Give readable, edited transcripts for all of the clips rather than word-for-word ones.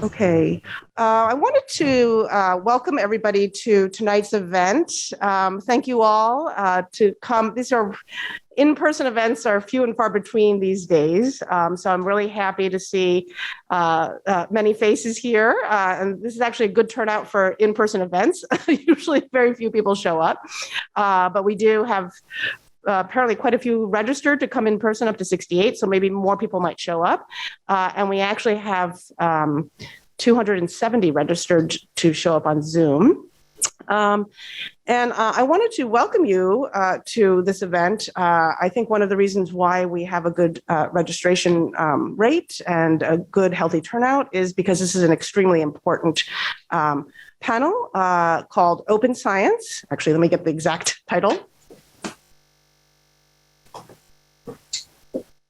Okay. I wanted to welcome everybody to tonight's event. Thank you all to come. These are in-person events are few and far between these days. So I'm really happy to see many faces here. And this is actually a good turnout for in-person events. Usually very few people show up, but we do have apparently quite a few registered to come in person, up to 68. So maybe more people might show up. And we actually have 270 registered to show up on Zoom. And I wanted to welcome you to this event. I think one of the reasons why we have a good registration rate and a good healthy turnout is because this is an extremely important panel called Open Science. Actually, let me get the exact title.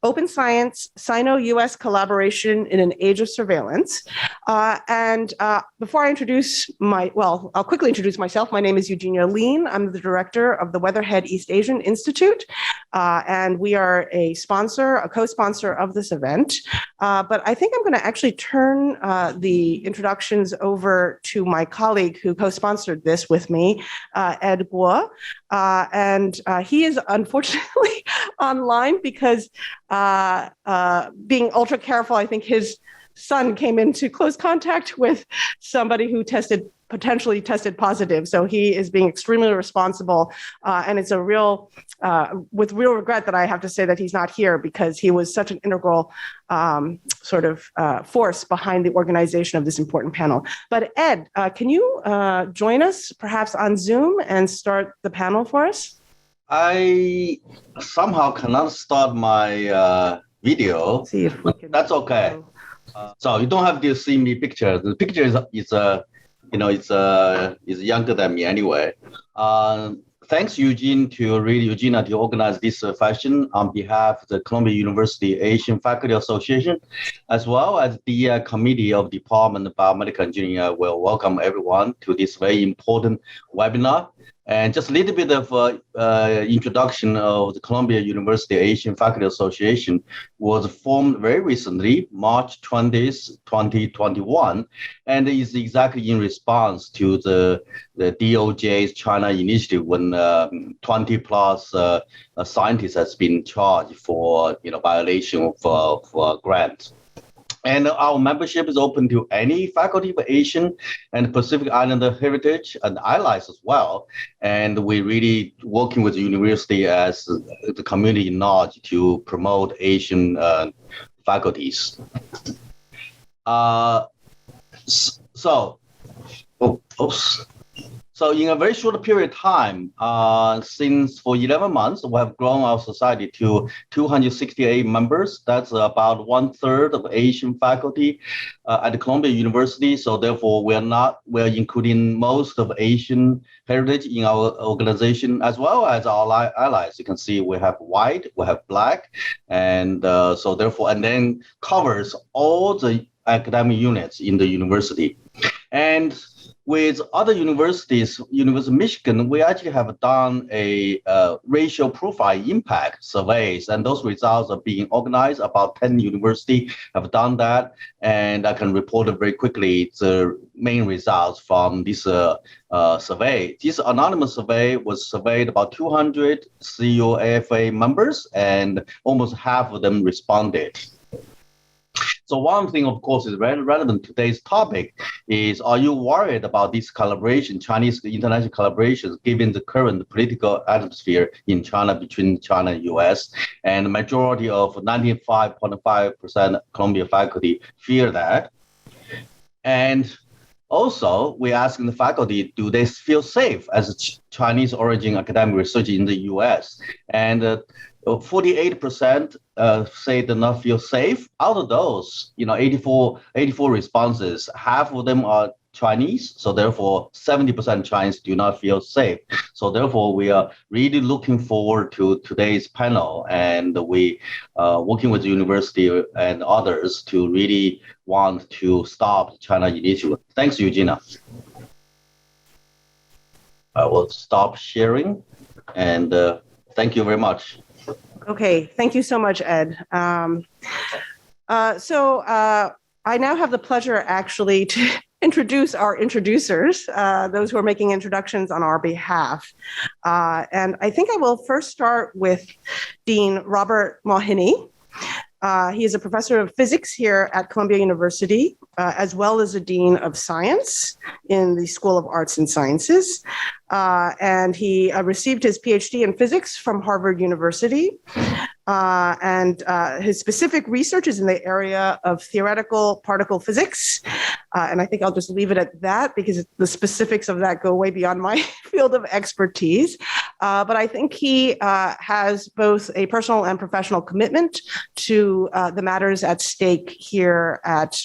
Open Science, Sino-US Collaboration in an Age of Surveillance. And before I introduce I'll quickly introduce myself. My name is Eugenia Lean. I'm the director of the Weatherhead East Asian Institute. And we are a co-sponsor of this event. But I think I'm going to actually turn the introductions over to my colleague who co-sponsored this with me, Ed Guo. And he is unfortunately online because being ultra careful, I think his son came into close contact with somebody who potentially tested positive. So he is being extremely responsible. And it's with real regret that I have to say that he's not here because he was such an integral force behind the organization of this important panel. But Ed, can you join us perhaps on Zoom and start the panel for us? I somehow cannot start my video. See if we can. That's okay. So you don't have to see me picture. The picture is younger than me anyway. Thanks, Eugenia, to organize this session on behalf of the Columbia University Asian Faculty Association, as well as the Committee of Department of Biomedical Engineering. Will welcome everyone to this very important webinar. And just a little bit of introduction of the Columbia University Asian Faculty Association was formed very recently, March 20th, 2021, and is exactly in response to the DOJ's China initiative when 20 plus scientists has been charged for violation of grants. And our membership is open to any faculty of Asian and Pacific Islander heritage and allies as well. And we're really working with the university as the community nudge to promote Asian faculties. So in a very short period of time, since for 11 months, we have grown our society to 268 members. That's about 1/3 of Asian faculty at the Columbia University. So therefore, we're including most of Asian heritage in our organization, as well as our allies. You can see we have white, we have black, and so therefore, and then covers all the academic units in the university. And with other universities, University of Michigan, we actually have done a racial profile impact surveys, and those results are being organized. About 10 universities have done that, and I can report it very quickly the main results from this survey. This anonymous survey was surveyed about 200 CUAFA members, and almost half of them responded. So one thing, of course, is very relevant to today's topic is, are you worried about this collaboration, Chinese international collaborations, given the current political atmosphere in China between China and US? And the majority of 95.5% Columbia faculty fear that. And also, we're asking the faculty, do they feel safe as a Chinese origin academic research in the US? And 48% say do not feel safe. Out of those, 84 responses, half of them are Chinese. So therefore, 70% Chinese do not feel safe. So therefore, we are really looking forward to today's panel, and we working with the university and others to really want to stop the China initiative. Thanks, Eugenia. I will stop sharing, and thank you very much. Okay, thank you so much, Ed. So I now have the pleasure actually to introduce our introducers, those who are making introductions on our behalf. And I think I will first start with Dean Robert Mahini. He is a professor of physics here at Columbia University, as well as a dean of science in the School of Arts and Sciences. And he received his PhD in physics from Harvard University. And his specific research is in the area of theoretical particle physics. And I think I'll just leave it at that because the specifics of that go way beyond my field of expertise. But I think he has both a personal and professional commitment to the matters at stake here at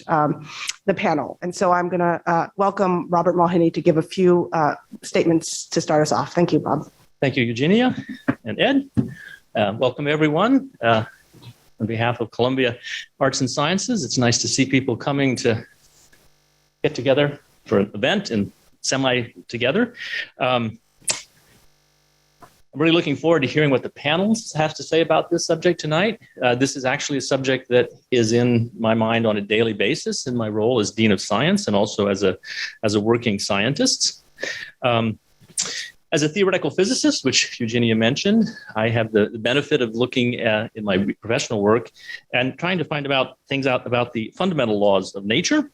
the panel. And so I'm going to welcome Robert Mahini to give a few statements to start us off. Thank you, Bob. Thank you, Eugenia and Ed. Welcome, everyone. On behalf of Columbia Arts and Sciences, it's nice to see people coming to get together for an event and semi-together. I'm really looking forward to hearing what the panels have to say about this subject tonight. This is actually a subject that is in my mind on a daily basis in my role as Dean of Science and also as a working scientist. As a theoretical physicist, which Eugenia mentioned, I have the benefit of looking in my professional work and trying to find things out about the fundamental laws of nature.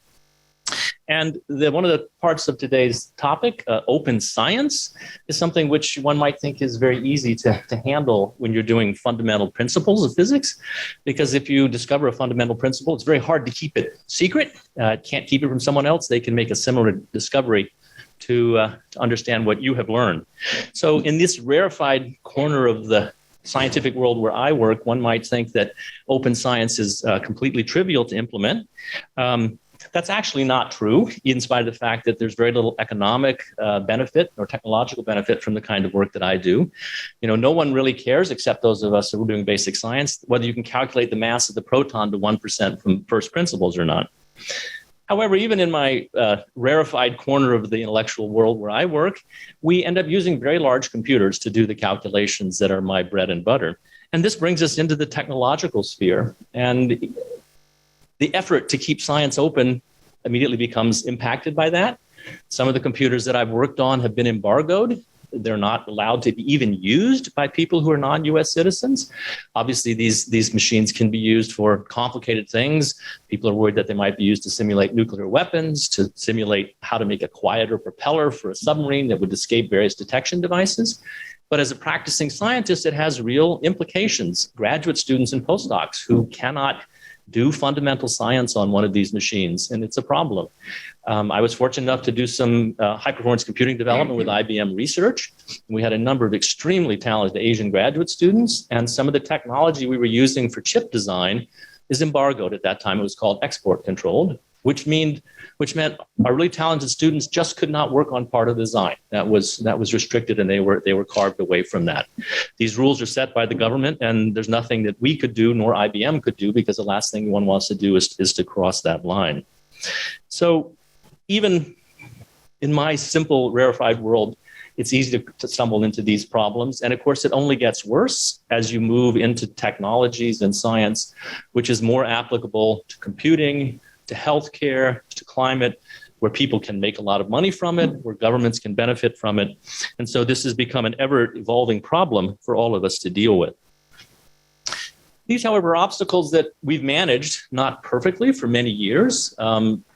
And one of the parts of today's topic, open science, is something which one might think is very easy to handle when you're doing fundamental principles of physics. Because if you discover a fundamental principle, it's very hard to keep it secret. Can't keep it from someone else. They can make a similar discovery to understand what you have learned. So in this rarefied corner of the scientific world where I work, one might think that open science is completely trivial to implement. That's actually not true, in spite of the fact that there's very little economic benefit or technological benefit from the kind of work that I do. No one really cares, except those of us who are doing basic science, whether you can calculate the mass of the proton to 1% from first principles or not. However, even in my rarefied corner of the intellectual world where I work, we end up using very large computers to do the calculations that are my bread and butter. And this brings us into the technological sphere. And the effort to keep science open immediately becomes impacted by that. Some of the computers that I've worked on have been embargoed. They're not allowed to be even used by people who are non-US citizens. Obviously, these machines can be used for complicated things. People are worried that they might be used to simulate nuclear weapons, to simulate how to make a quieter propeller for a submarine that would escape various detection devices. But as a practicing scientist, it has real implications. Graduate students and postdocs who cannot do fundamental science on one of these machines, and it's a problem. I was fortunate enough to do some high-performance computing development with IBM Research. We had a number of extremely talented Asian graduate students, and some of the technology we were using for chip design is embargoed at that time. It was called export controlled, which meant our really talented students just could not work on part of the design. That was restricted, and they were carved away from that. These rules are set by the government, and there's nothing that we could do nor IBM could do, because the last thing one wants to do is to cross that line. So even in my simple rarefied world, it's easy to stumble into these problems. And of course, it only gets worse as you move into technologies and science, which is more applicable to computing, to healthcare, to climate, where people can make a lot of money from it, where governments can benefit from it. And so this has become an ever-evolving problem for all of us to deal with. These, however, are obstacles that we've managed, not perfectly, for many years.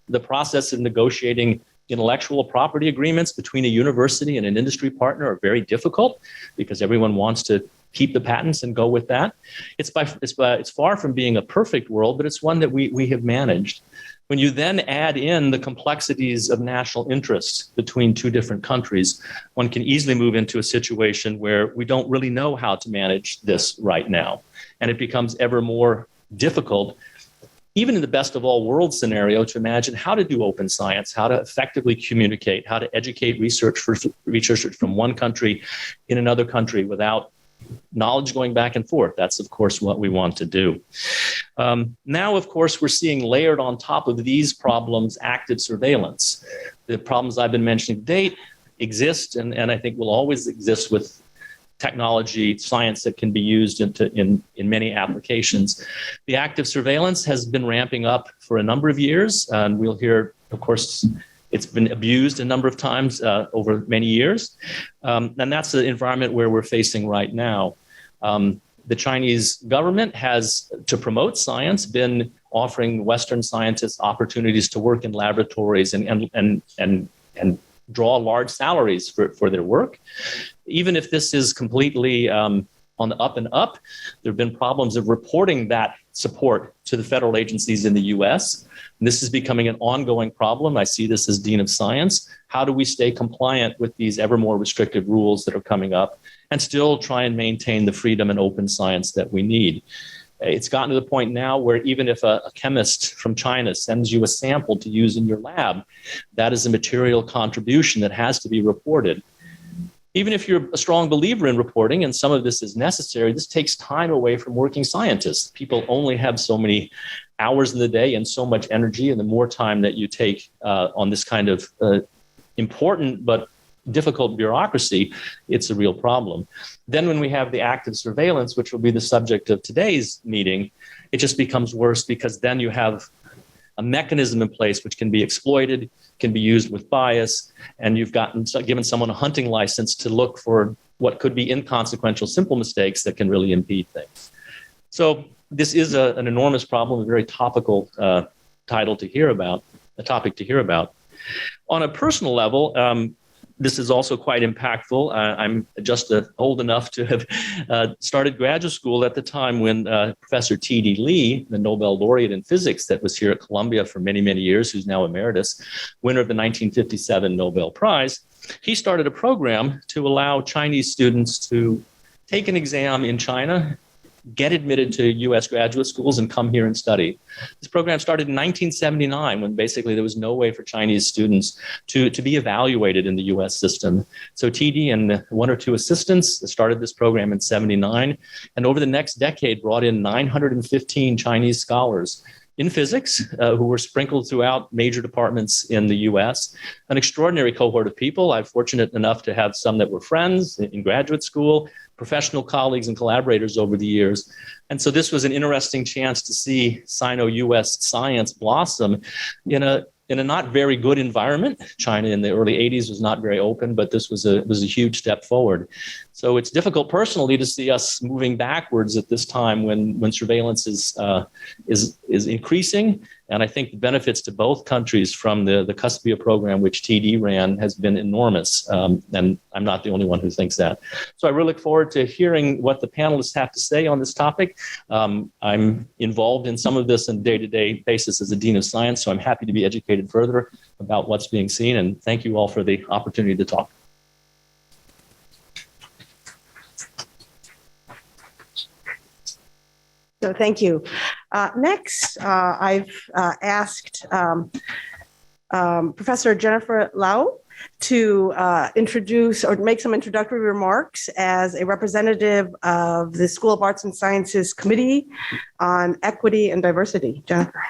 The process of negotiating intellectual property agreements between a university and an industry partner are very difficult because everyone wants to keep the patents and go with that. It's far from being a perfect world, but it's one that we have managed. When you then add in the complexities of national interest between two different countries, one can easily move into a situation where we don't really know how to manage this right now. And it becomes ever more difficult, even in the best of all worlds scenario, to imagine how to do open science, how to effectively communicate, how to educate researchers from one country in another country without knowledge going back and forth. That's, of course, what we want to do. Now, of course, we're seeing layered on top of these problems active surveillance. The problems I've been mentioning to date exist, and I think will always exist with technology, science that can be used in many applications. The active surveillance has been ramping up for a number of years, and we'll hear, of course, it's been abused a number of times over many years. And that's the environment where we're facing right now. The Chinese government has, to promote science, been offering Western scientists opportunities to work in laboratories and draw large salaries for their work. Even if this is completely on the up and up, there have been problems of reporting that support to the federal agencies in the US. And this is becoming an ongoing problem. I see this as Dean of Science. How do we stay compliant with these ever more restrictive rules that are coming up and still try and maintain the freedom and open science that we need? It's gotten to the point now where even if a chemist from China sends you a sample to use in your lab, that is a material contribution that has to be reported. Even if you're a strong believer in reporting, and some of this is necessary, this takes time away from working scientists. People only have so many hours in the day and so much energy, and the more time that you take on this kind of important but difficult bureaucracy, it's a real problem. Then when we have the active surveillance, which will be the subject of today's meeting, it just becomes worse, because then you have a mechanism in place which can be exploited, can be used with bias, and you've given someone a hunting license to look for what could be inconsequential, simple mistakes that can really impede things. So this is an enormous problem, a very topical topic to hear about. On a personal level, this is also quite impactful. I'm just old enough to have started graduate school at the time when Professor T.D. Lee, the Nobel laureate in physics that was here at Columbia for many, many years, who's now emeritus, winner of the 1957 Nobel Prize, he started a program to allow Chinese students to take an exam in China, get admitted to U.S. graduate schools, and come here and study. This program started in 1979, when basically there was no way for Chinese students to be evaluated in the U.S. system. So TD and one or two assistants started this program in 79, and over the next decade brought in 915 Chinese scholars in physics who were sprinkled throughout major departments in the U.S. An extraordinary cohort of people. I'm fortunate enough to have some that were friends in graduate school, professional colleagues and collaborators over the years. And so this was an interesting chance to see Sino-US science blossom in a not very good environment. China in the early 80s was not very open, but this was a huge step forward. So it's difficult personally to see us moving backwards at this time when surveillance is increasing. And I think the benefits to both countries from the Cuspia program, which TD ran, has been enormous. And I'm not the only one who thinks that. So I really look forward to hearing what the panelists have to say on this topic. I'm involved in some of this on a day-to-day basis as a Dean of Science, so I'm happy to be educated further about what's being seen. And thank you all for the opportunity to talk. So thank you. Next, I've asked Professor Jennifer Lau to introduce or make some introductory remarks as a representative of the School of Arts and Sciences Committee on Equity and Diversity. Jennifer.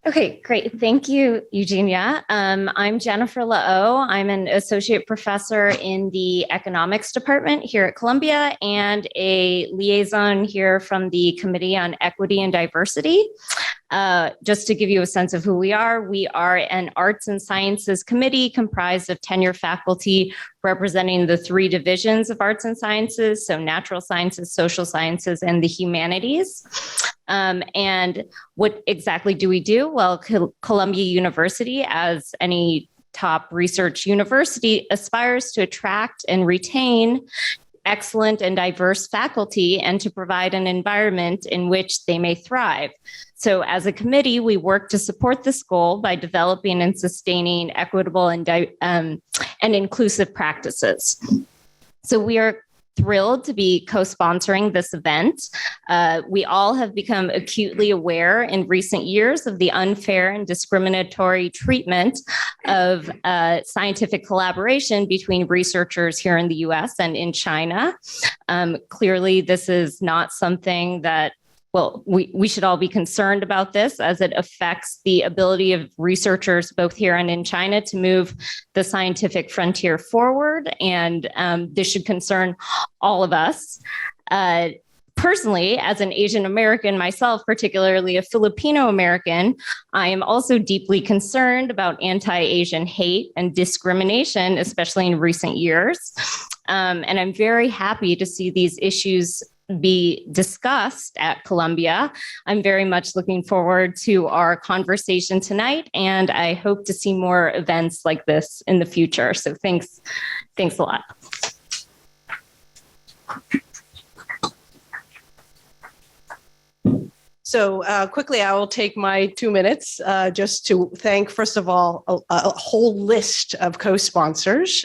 Okay, great. Thank you, Eugenia. I'm Jennifer Lao. I'm an associate professor in the economics department here at Columbia and a liaison here from the Committee on Equity and Diversity. Just to give you a sense of who we are an arts and sciences committee comprised of tenure faculty representing the three divisions of arts and sciences, so natural sciences, social sciences, and the humanities. And what exactly do we do? Well, Columbia University, as any top research university, aspires to attract and retain excellent and diverse faculty and to provide an environment in which they may thrive. So as a committee, we work to support this goal by developing and sustaining equitable and inclusive practices. So we are thrilled to be co-sponsoring this event. We all have become acutely aware in recent years of the unfair and discriminatory treatment of scientific collaboration between researchers here in the US and in China. Clearly, this is not something that we should all be concerned about this as it affects the ability of researchers both here and in China to move the scientific frontier forward. And this should concern all of us. Personally, as an Asian American myself, particularly a Filipino American, I am also deeply concerned about anti-Asian hate and discrimination, especially in recent years. And I'm very happy to see these issues be discussed at Columbia. I'm very much looking forward to our conversation tonight, and I hope to see more events like this in the future. So thanks a lot. So quickly, I will take my 2 minutes just to thank, first of all, a whole list of co-sponsors.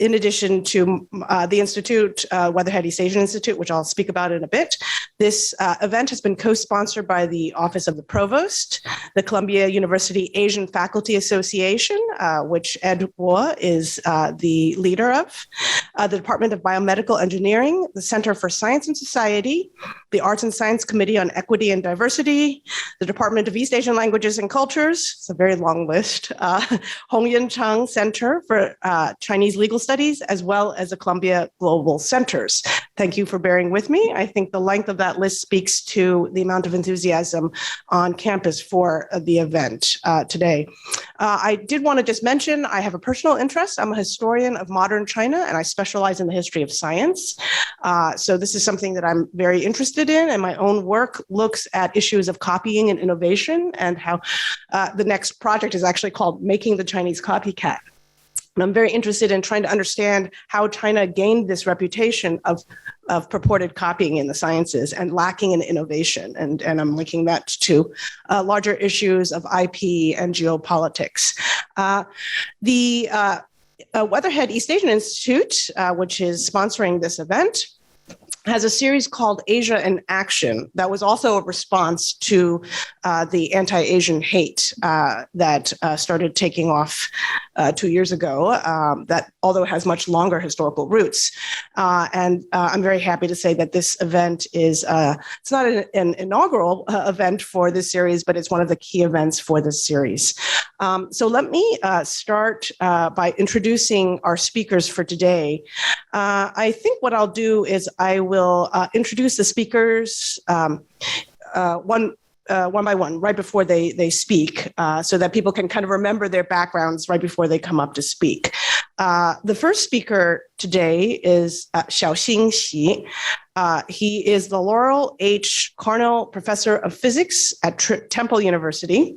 In addition to the Institute, Weatherhead East Asian Institute, which I'll speak about in a bit. This event has been co-sponsored by the Office of the Provost, the Columbia University Asian Faculty Association, which Ed Guo is the leader of, the Department of Biomedical Engineering, the Center for Science and Society, the Arts and Science Committee on Equity and Diversity, the Department of East Asian Languages and Cultures, it's a very long list, Hong Yin Chang Center for Chinese Legal Studies, as well as the Columbia Global Centers. Thank you for bearing with me. I think the length of that list speaks to the amount of enthusiasm on campus for the event today. I did want to just mention, I have a personal interest. I'm a historian of modern China, and I specialize in the history of science. So this is something that I'm very interested in, and my own work looks at issues of copying and innovation, and how the next project is actually called Making the Chinese Copycat. And I'm very interested in trying to understand how China gained this reputation of purported copying in the sciences and lacking in innovation. And I'm linking that to larger issues of IP and geopolitics. The Weatherhead East Asian Institute, which is sponsoring this event, has a series called Asia in Action that was also a response to the anti-Asian hate that started taking off 2 years ago, that although it has much longer historical roots. And I'm very happy to say that this event is, it's not an inaugural event for this series, but it's one of the key events for this series. So let me start by introducing our speakers for today. I think what I'll do is I will introduce the speakers one by one, right before they speak, so that people can kind of remember their backgrounds right before they come up to speak. The first speaker today is Xiaoxing Xi. He is the Laurel H. Carnell Professor of Physics at Temple University.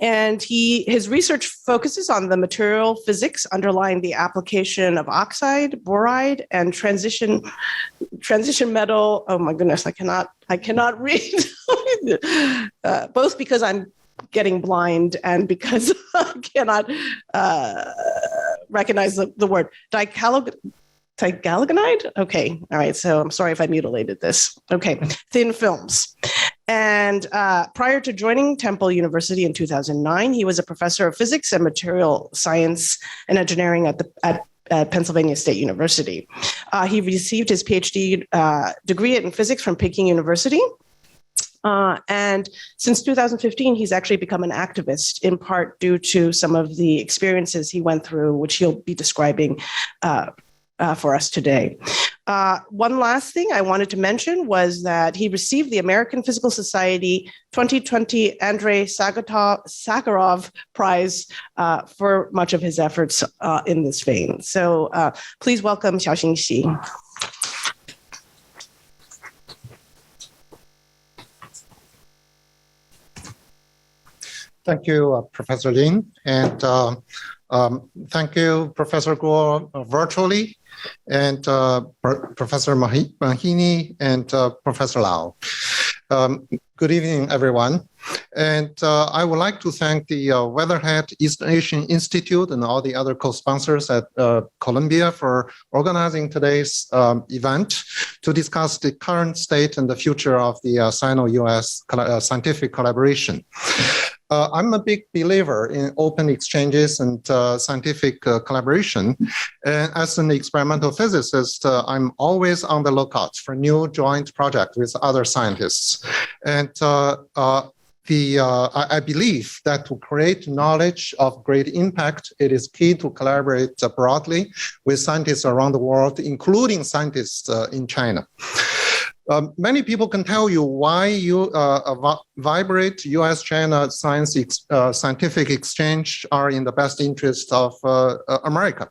And his research focuses on the material physics underlying the application of oxide, boride, and transition metal. Oh my goodness, I cannot read. Both because I'm getting blind and because I cannot recognize the word dicalcogide. Okay, all right. So I'm sorry if I mutilated this. Okay, thin films. And prior to joining Temple University in 2009, he was a professor of physics and material science and engineering at Pennsylvania State University. He received his PhD degree in physics from Peking University. And since 2015, he's actually become an activist, in part due to some of the experiences he went through, which he'll be describing for us today. One last thing I wanted to mention was that he received the American Physical Society 2020 Andrei Sakharov Prize for much of his efforts in this vein. So please welcome Xiaoxing Xi. Thank you, Professor Lin, and thank you, Professor Guo, virtually, and Professor Mahini, and Professor Lau. Good evening, everyone. And I would like to thank the Weatherhead East Asian Institute and all the other co-sponsors at Columbia for organizing today's event to discuss the current state and the future of the Sino-US scientific collaboration. I'm a big believer in open exchanges and scientific collaboration. And as an experimental physicist, I'm always on the lookout for new joint projects with other scientists. And I believe that to create knowledge of great impact, it is key to collaborate broadly with scientists around the world, including scientists in China. Many people can tell you why vibrate U.S.-China scientific exchange are in the best interest of America.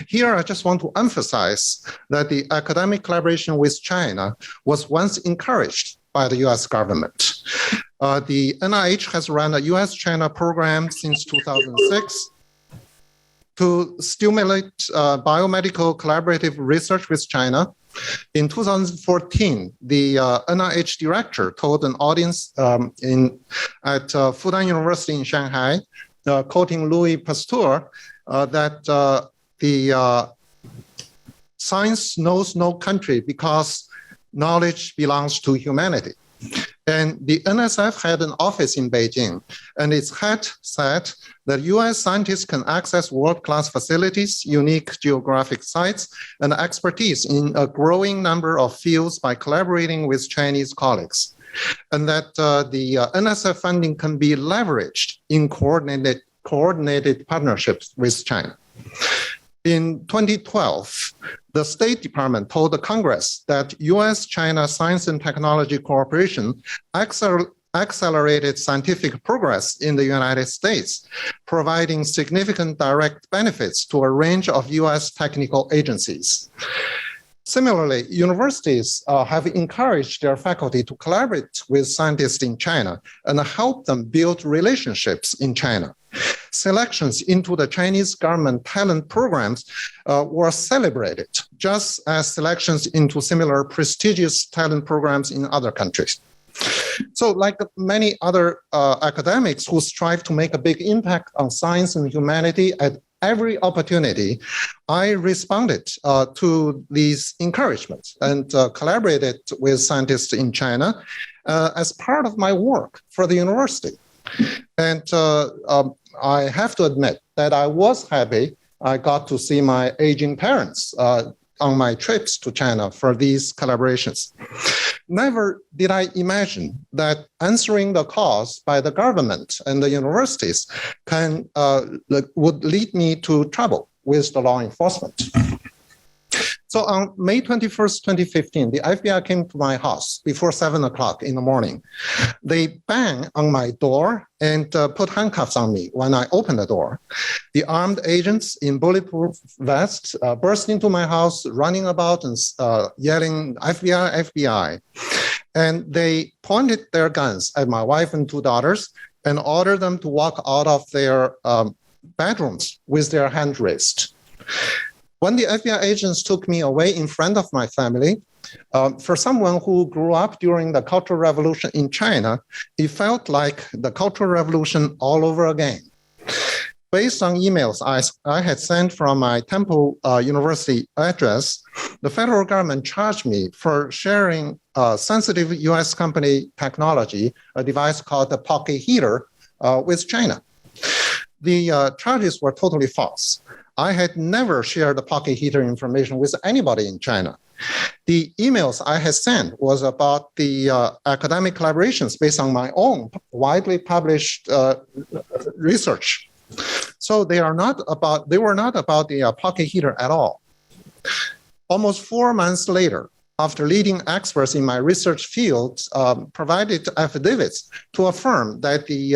Here, I just want to emphasize that the academic collaboration with China was once encouraged by the U.S. government. The NIH has run a U.S.-China program since 2006 to stimulate biomedical collaborative research with China. In 2014, the NIH director told an audience at Fudan University in Shanghai, quoting Louis Pasteur, that the science knows no country because knowledge belongs to humanity. And the NSF had an office in Beijing, and its head said that U.S. scientists can access world-class facilities, unique geographic sites, and expertise in a growing number of fields by collaborating with Chinese colleagues, and that the NSF funding can be leveraged in coordinated partnerships with China. In 2012, the State Department told the Congress that U.S.-China science and technology cooperation accelerated scientific progress in the United States, providing significant direct benefits to a range of U.S. technical agencies. Similarly, universities have encouraged their faculty to collaborate with scientists in China and help them build relationships in China. Selections into the Chinese government talent programs were celebrated, just as selections into similar prestigious talent programs in other countries. So like many other academics who strive to make a big impact on science and humanity at every opportunity, I responded to these encouragements and collaborated with scientists in China as part of my work for the university. And I have to admit that I was happy I got to see my aging parents on my trips to China for these collaborations. Never did I imagine that answering the calls by the government and the universities would lead me to trouble with the law enforcement. So on May 21st, 2015, the FBI came to my house before 7 o'clock in the morning. They banged on my door and put handcuffs on me when I opened the door. The armed agents in bulletproof vests burst into my house, running about and yelling, FBI, FBI. And they pointed their guns at my wife and two daughters and ordered them to walk out of their bedrooms with their hand raised. When the FBI agents took me away in front of my family, for someone who grew up during the Cultural Revolution in China, it felt like the Cultural Revolution all over again. Based on emails I had sent from my Temple University address, the federal government charged me for sharing sensitive US company technology, a device called the pocket heater, with China. The charges were totally false. I had never shared the pocket heater information with anybody in China. The emails I had sent was about the academic collaborations based on my own widely published research. So they were not about the pocket heater at all. Almost 4 months later, after leading experts in my research field provided affidavits to affirm that the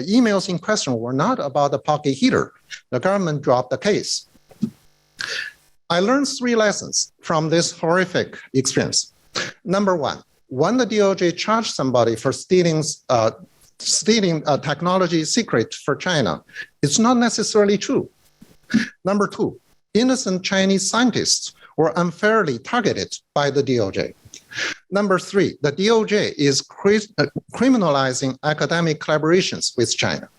emails in question were not about the pocket heater, the government dropped the case. I learned 3 lessons from this horrific experience. Number 1, when the DOJ charged somebody for stealing a technology secret for China, it's not necessarily true. Number 2, innocent Chinese scientists were unfairly targeted by the DOJ. Number 3, the DOJ is criminalizing academic collaborations with China.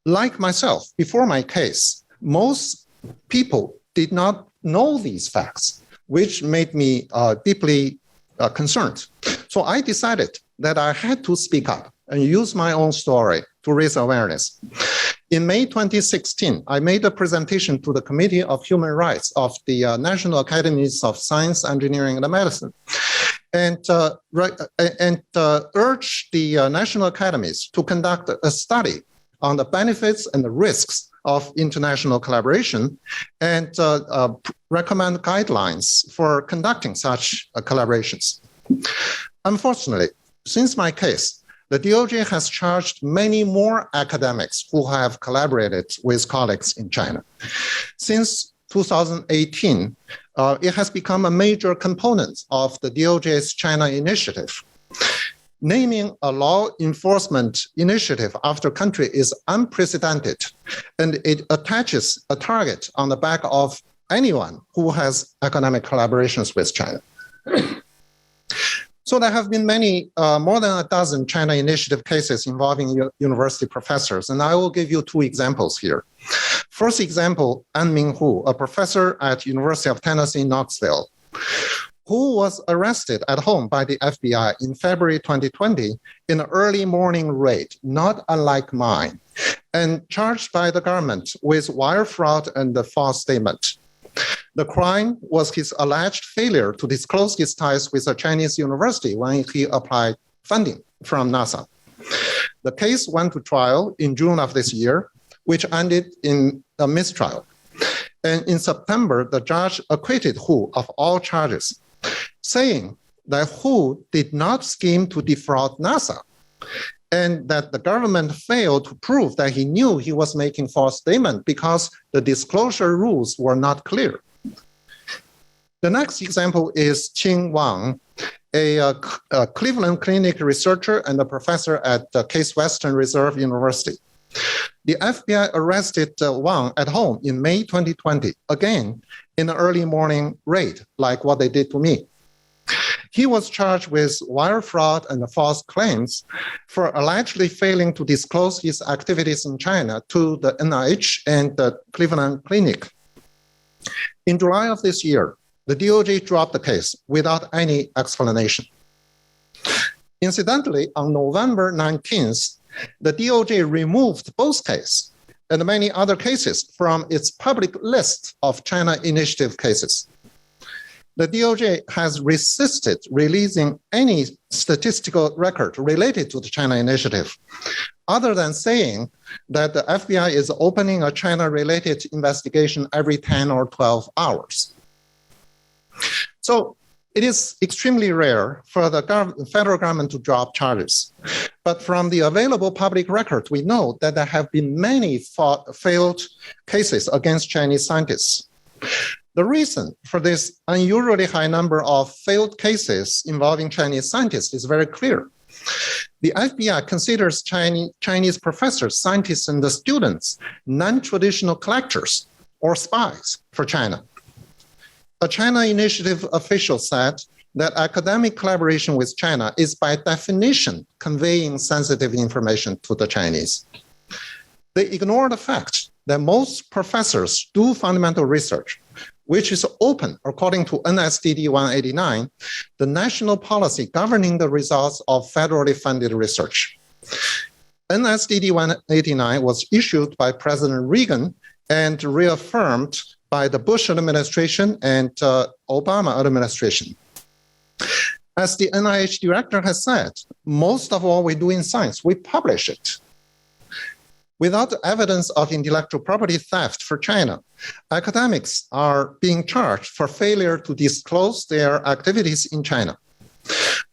Like myself, before my case, most people did not know these facts, which made me deeply concerned. So I decided that I had to speak up and use my own story to raise awareness. In May 2016, I made a presentation to the Committee of Human Rights of the National Academies of Science, Engineering, and Medicine, and urged the national academies to conduct a study on the benefits and the risks of international collaboration and recommend guidelines for conducting such collaborations. Unfortunately, since my case, the DOJ has charged many more academics who have collaborated with colleagues in China. Since 2018, it has become a major component of the DOJ's China initiative. Naming a law enforcement initiative after country is unprecedented, and it attaches a target on the back of anyone who has economic collaborations with China. So there have been many, more than a dozen China initiative cases involving university professors, and I will give you two examples here. First example, An Minghu, a professor at University of Tennessee, Knoxville, who was arrested at home by the FBI in February 2020 in an early morning raid, not unlike mine, and charged by the government with wire fraud and a false statement. The crime was his alleged failure to disclose his ties with a Chinese university when he applied funding from NASA. The case went to trial in June of this year, which ended in a mistrial. And in September, the judge acquitted Hu of all charges, saying that Hu did not scheme to defraud NASA, and that the government failed to prove that he knew he was making false statements because the disclosure rules were not clear. The next example is Qing Wang, a Cleveland Clinic researcher and a professor at Case Western Reserve University. The FBI arrested Wang at home in May 2020, again in an early morning raid, like what they did to me. He was charged with wire fraud and false claims for allegedly failing to disclose his activities in China to the NIH and the Cleveland Clinic. In July of this year, the DOJ dropped the case without any explanation. Incidentally, on November 19th, the DOJ removed both cases and many other cases from its public list of China initiative cases. The DOJ has resisted releasing any statistical record related to the China initiative, other than saying that the FBI is opening a China-related investigation every 10 or 12 hours. So it is extremely rare for the federal government to drop charges. But from the available public record, we know that there have been many failed cases against Chinese scientists. The reason for this unusually high number of failed cases involving Chinese scientists is very clear. The FBI considers Chinese professors, scientists, and the students non-traditional collectors or spies for China. A China initiative official said that academic collaboration with China is by definition conveying sensitive information to the Chinese. They ignore the fact that most professors do fundamental research, which is open according to NSDD 189, the national policy governing the results of federally funded research. NSDD 189 was issued by President Reagan and reaffirmed by the Bush administration and Obama administration. As the NIH director has said, most of what we do in science, we publish it. Without evidence of intellectual property theft for China, academics are being charged for failure to disclose their activities in China.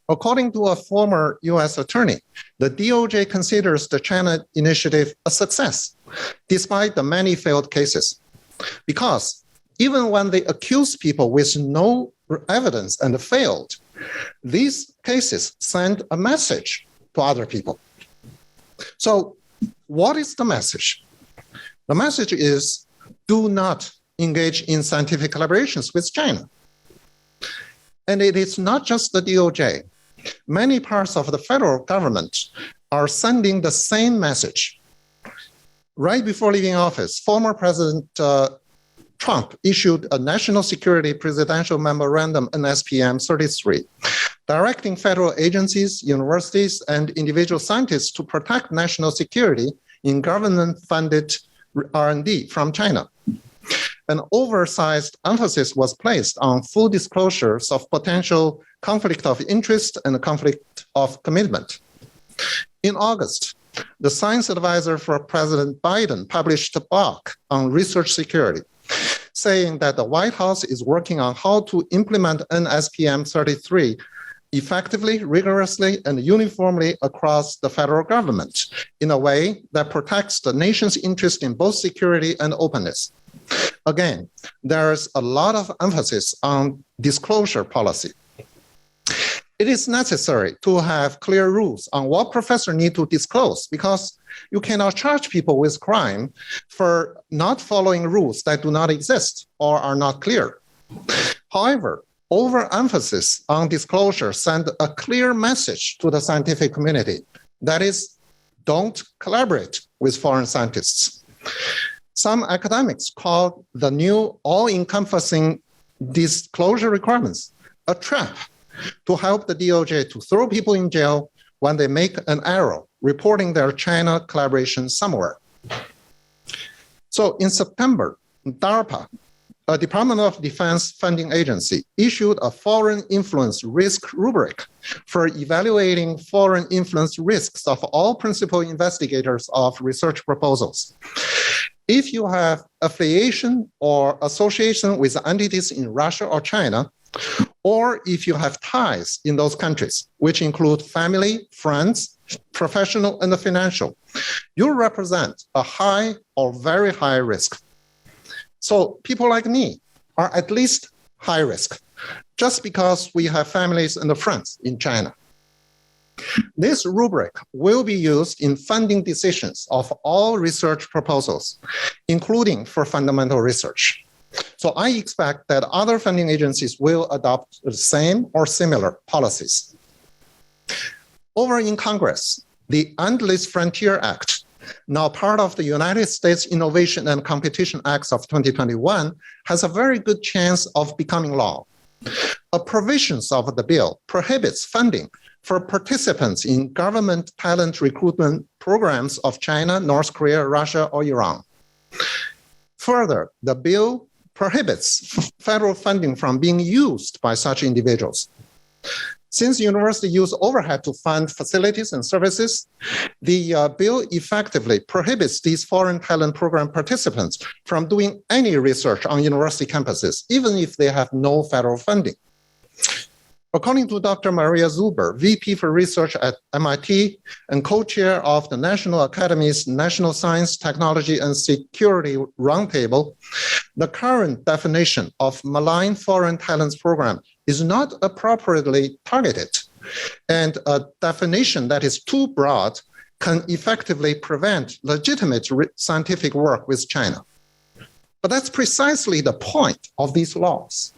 According to a former US attorney, the DOJ considers the China initiative a success, despite the many failed cases. Because even when they accuse people with no evidence and failed, these cases send a message to other people. So what is the message? The message is, do not engage in scientific collaborations with China. And it is not just the DOJ. Many parts of the federal government are sending the same message. Right before leaving office, former President Trump issued a National Security Presidential Memorandum, NSPM 33, directing federal agencies, universities, and individual scientists to protect national security in government-funded R&D from China. An oversized emphasis was placed on full disclosures of potential conflict of interest and conflict of commitment. In August, the science advisor for President Biden published a book on research security, saying that the White House is working on how to implement NSPM 33 effectively, rigorously, and uniformly across the federal government in a way that protects the nation's interest in both security and openness. Again, there's a lot of emphasis on disclosure policy. It is necessary to have clear rules on what professors need to disclose, because you cannot charge people with crime for not following rules that do not exist or are not clear. However, overemphasis on disclosure sends a clear message to the scientific community. That is, don't collaborate with foreign scientists. Some academics call the new all-encompassing disclosure requirements a trap to help the DOJ to throw people in jail when they make an error reporting their China collaboration somewhere. So in September, DARPA, a Department of Defense funding agency, issued a foreign influence risk rubric for evaluating foreign influence risks of all principal investigators of research proposals. If you have affiliation or association with entities in Russia or China, or if you have ties in those countries, which include family, friends, professional, and financial, you represent a high or very high risk. So people like me are at least high risk, just because we have families and friends in China. This rubric will be used in funding decisions of all research proposals, including for fundamental research. So I expect that other funding agencies will adopt the same or similar policies. Over in Congress, the Endless Frontier Act, now part of the United States Innovation and Competition Acts of 2021, has a very good chance of becoming law. A provisions of the bill prohibits funding for participants in government talent recruitment programs of China, North Korea, Russia, or Iran. Further, the bill prohibits federal funding from being used by such individuals. Since universities use overhead to fund facilities and services, the bill effectively prohibits these foreign talent program participants from doing any research on university campuses, even if they have no federal funding. According to Dr. Maria Zuber, VP for Research at MIT and co-chair of the National Academy's National Science, Technology, and Security Roundtable, the current definition of malign foreign talents program is not appropriately targeted, and a definition that is too broad can effectively prevent legitimate scientific work with China. But that's precisely the point of these laws.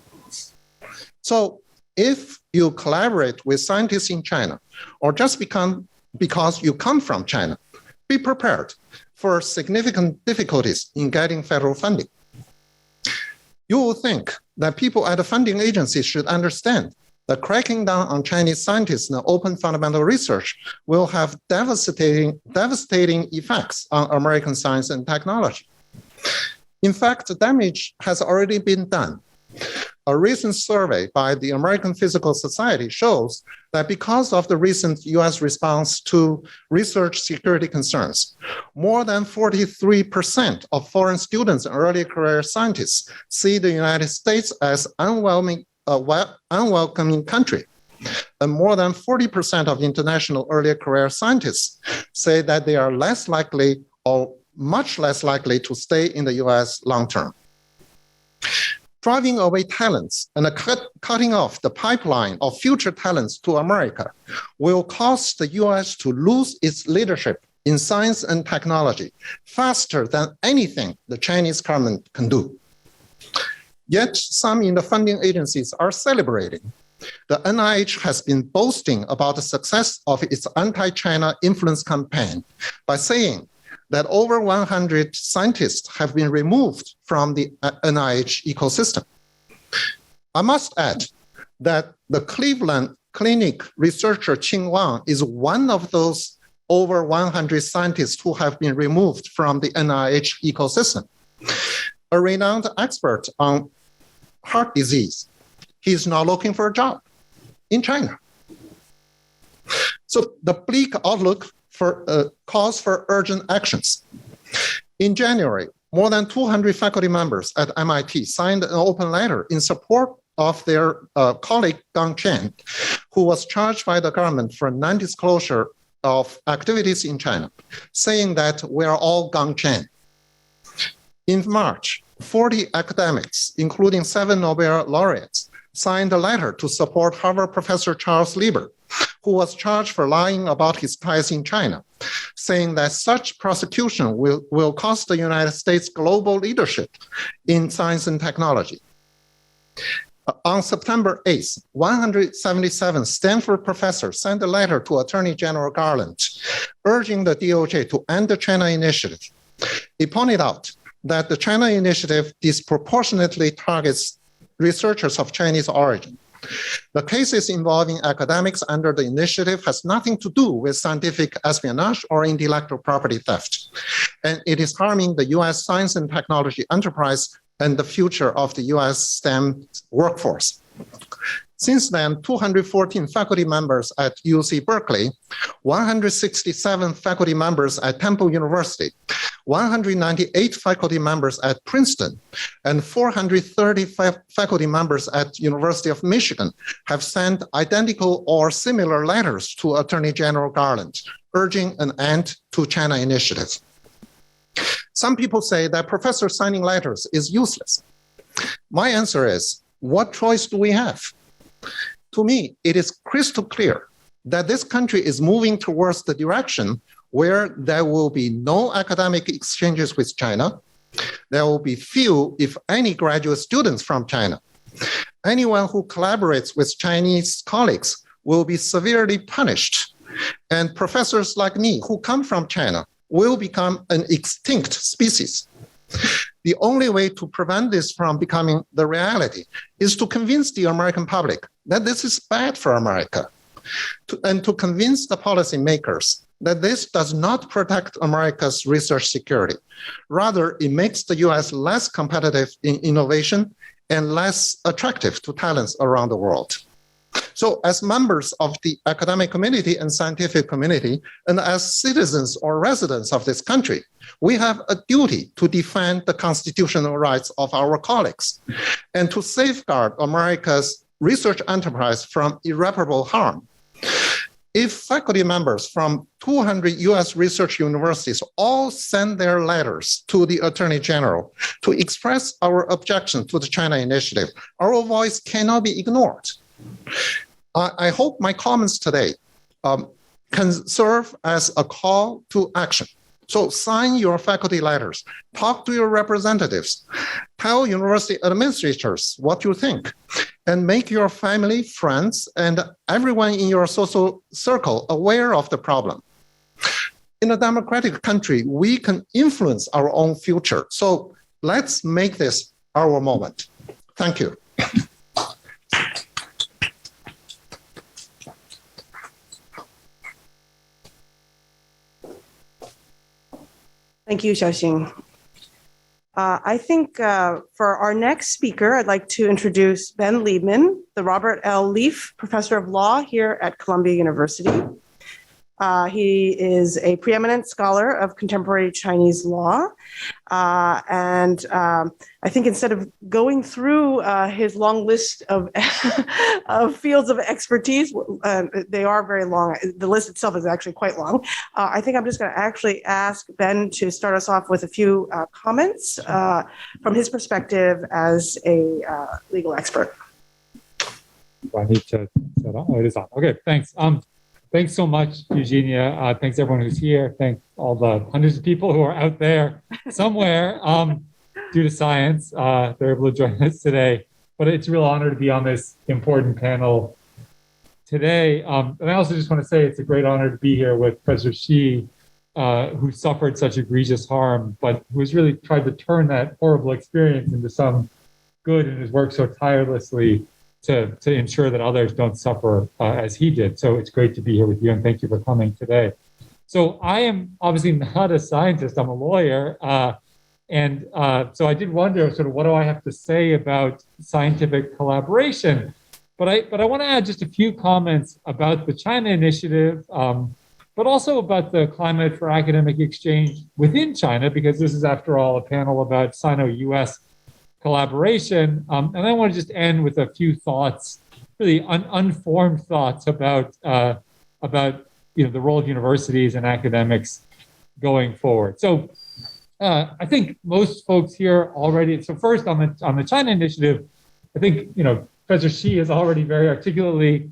So if you collaborate with scientists in China, or just because you come from China, be prepared for significant difficulties in getting federal funding. You will think that people at the funding agencies should understand that cracking down on Chinese scientists in open fundamental research will have devastating effects on American science and technology. In fact, the damage has already been done. A recent survey by the American Physical Society shows that because of the recent US response to research security concerns, more than 43% of foreign students and early career scientists see the United States as unwelcoming country. And more than 40% of international early career scientists say that they are less likely or much less likely to stay in the US long term. Driving away talents and cutting off the pipeline of future talents to America will cause the US to lose its leadership in science and technology faster than anything the Chinese government can do. Yet some in the funding agencies are celebrating. The NIH has been boasting about the success of its anti-China influence campaign by saying that over 100 scientists have been removed from the NIH ecosystem. I must add that the Cleveland clinic researcher Qing Wang is one of those over 100 scientists who have been removed from the NIH ecosystem. A renowned expert on heart disease. He's now looking for a job in China. So the bleak outlook calls for urgent actions. In January, more than 200 faculty members at MIT signed an open letter in support of their colleague Gang Chen, who was charged by the government for non-disclosure of activities in China, saying that we are all Gang Chen. In March, 40 academics, including 7 Nobel laureates, signed a letter to support Harvard professor Charles Lieber, who was charged for lying about his ties in China, saying that such prosecution will cost the United States global leadership in science and technology. On September 8th, 177 Stanford professors sent a letter to Attorney General Garland, urging the DOJ to end the China Initiative. He pointed out that the China Initiative disproportionately targets researchers of Chinese origin. The cases involving academics under the initiative has nothing to do with scientific espionage or intellectual property theft, and it is harming the U.S. science and technology enterprise and the future of the U.S. STEM workforce. Since then, 214 faculty members at UC Berkeley, 167 faculty members at Temple University, 198 faculty members at Princeton, and 435 faculty members at University of Michigan have sent identical or similar letters to Attorney General Garland, urging an end to China Initiative. Some people say that professors signing letters is useless. My answer is, what choice do we have? To me, it is crystal clear that this country is moving towards the direction where there will be no academic exchanges with China. There will be few, if any, graduate students from China. Anyone who collaborates with Chinese colleagues will be severely punished. And professors like me who come from China will become an extinct species. The only way to prevent this from becoming the reality is to convince the American public that this is bad for America, and to convince the policymakers that this does not protect America's research security. Rather, it makes the US less competitive in innovation and less attractive to talents around the world. So as members of the academic community and scientific community, and as citizens or residents of this country, we have a duty to defend the constitutional rights of our colleagues and to safeguard America's research enterprise from irreparable harm. If faculty members from 200 US research universities all send their letters to the Attorney General to express our objection to the China Initiative, our voice cannot be ignored. I hope my comments today can serve as a call to action. So sign your faculty letters, talk to your representatives, tell university administrators what you think, and make your family, friends, and everyone in your social circle aware of the problem. In a democratic country, we can influence our own future. So let's make this our moment. Thank you. Thank you, Xiaoxing. I think for our next speaker, I'd like to introduce Ben Liebman, the Robert L. Leaf Professor of Law here at Columbia University. He is a preeminent scholar of contemporary Chinese law. And I think instead of going through his long list of, of fields of expertise, they are very long. The list itself is actually quite long. I think I'm just going to actually ask Ben to start us off with a few comments from his perspective as a legal expert. Do I need to set up? Oh, it is on. Okay, thanks. Thanks so much, Eugenia. Thanks everyone who's here. Thanks all the hundreds of people who are out there somewhere due to science. They're able to join us today. But it's a real honor to be on this important panel today. And I also just want to say it's a great honor to be here with Professor Xi, who suffered such egregious harm, but who's really tried to turn that horrible experience into some good and has worked so tirelessly to ensure that others don't suffer as he did. So it's great to be here with you, and thank you for coming today. So I am obviously not a scientist, I'm a lawyer. So I did wonder sort of what do I have to say about scientific collaboration? But I want to add just a few comments about the China initiative, but also about the climate for academic exchange within China, because this is, after all, a panel about Sino-US collaboration. And I want to just end with a few thoughts, really unformed thoughts about the role of universities and academics going forward. So I think most folks here already. So first, on the China initiative, I think Professor Xi has already very articulately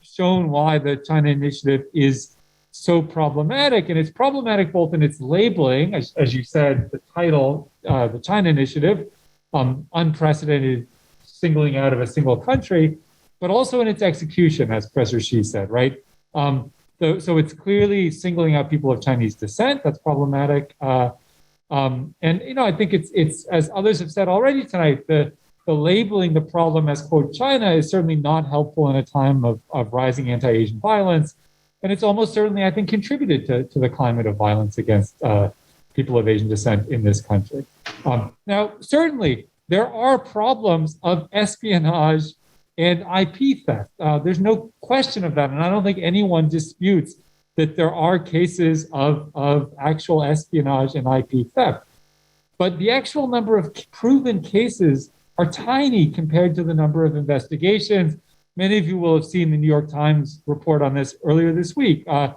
shown why the China initiative is so problematic, and it's problematic both in its labeling, as you said, the title, the China initiative, unprecedented singling out of a single country, but also in its execution, as Professor Xi said, right? So it's clearly singling out people of Chinese descent. That's problematic. And I think it's as others have said already tonight, the labeling the problem as, quote, China is certainly not helpful in a time of rising anti-Asian violence. And it's almost certainly, I think, contributed to the climate of violence against people of Asian descent in this country. Now, certainly, there are problems of espionage and IP theft. There's no question of that. And I don't think anyone disputes that there are cases of actual espionage and IP theft. But the actual number of proven cases are tiny compared to the number of investigations. Many of you will have seen the New York Times report on this earlier this week that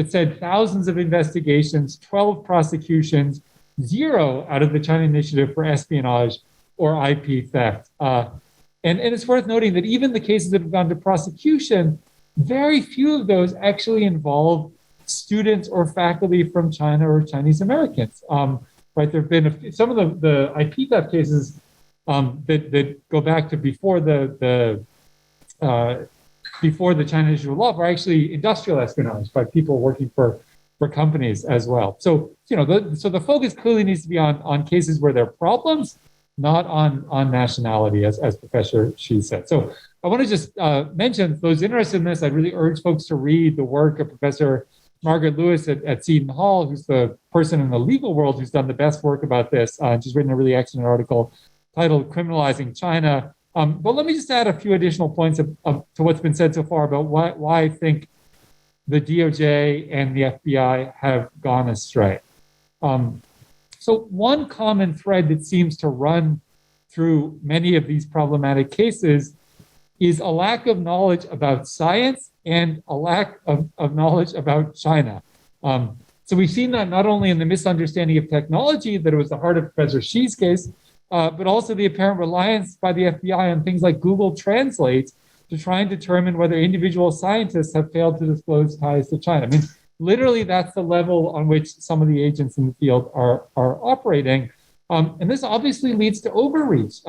said thousands of investigations, 12 prosecutions, 0 out of the China Initiative for espionage or IP theft. And it's worth noting that even the cases that have gone to prosecution, very few of those actually involve students or faculty from China or Chinese Americans. Right? There have been some of the IP theft cases that go back to before the China Initiative law were actually industrial espionage by people working for companies as well. So the focus clearly needs to be on cases where there are problems, not on nationality, as Professor Xi said. So I want to just mention those interested in this. I really urge folks to read the work of Professor Margaret Lewis at Seton Hall, who's the person in the legal world who's done the best work about this. She's written a really excellent article titled Criminalizing China. But let me just add a few additional points to what's been said so far about why I think the DOJ and the FBI have gone astray. So one common thread that seems to run through many of these problematic cases is a lack of knowledge about science and a lack of knowledge about China. So we've seen that not only in the misunderstanding of technology, that it was the heart of Professor Xi's case, but also the apparent reliance by the FBI on things like Google Translate to try and determine whether individual scientists have failed to disclose ties to China. I mean, literally, that's the level on which some of the agents in the field are operating. And this obviously leads to overreach.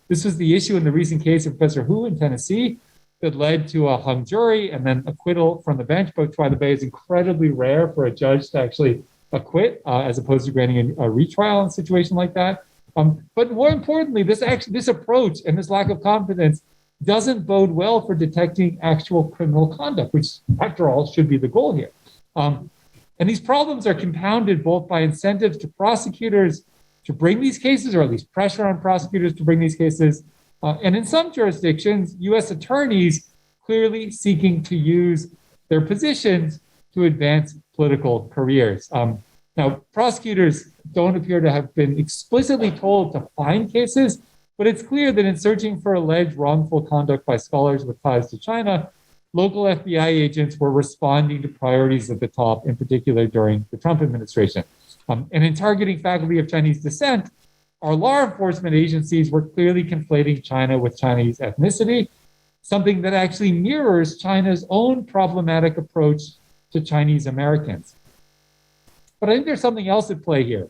This was the issue in the recent case of Professor Hu in Tennessee that led to a hung jury and then acquittal from the bench, which, by the way, is incredibly rare for a judge to actually acquit as opposed to granting a retrial in a situation like that. But more importantly, this approach and this lack of confidence doesn't bode well for detecting actual criminal conduct, which, after all, should be the goal here. And these problems are compounded both by incentives to prosecutors to bring these cases, or at least pressure on prosecutors to bring these cases, and in some jurisdictions, U.S. attorneys clearly seeking to use their positions to advance political careers. Now, prosecutors don't appear to have been explicitly told to find cases, but it's clear that in searching for alleged wrongful conduct by scholars with ties to China, local FBI agents were responding to priorities at the top, in particular during the Trump administration. And in targeting faculty of Chinese descent, our law enforcement agencies were clearly conflating China with Chinese ethnicity, something that actually mirrors China's own problematic approach to Chinese Americans. But I think there's something else at play here.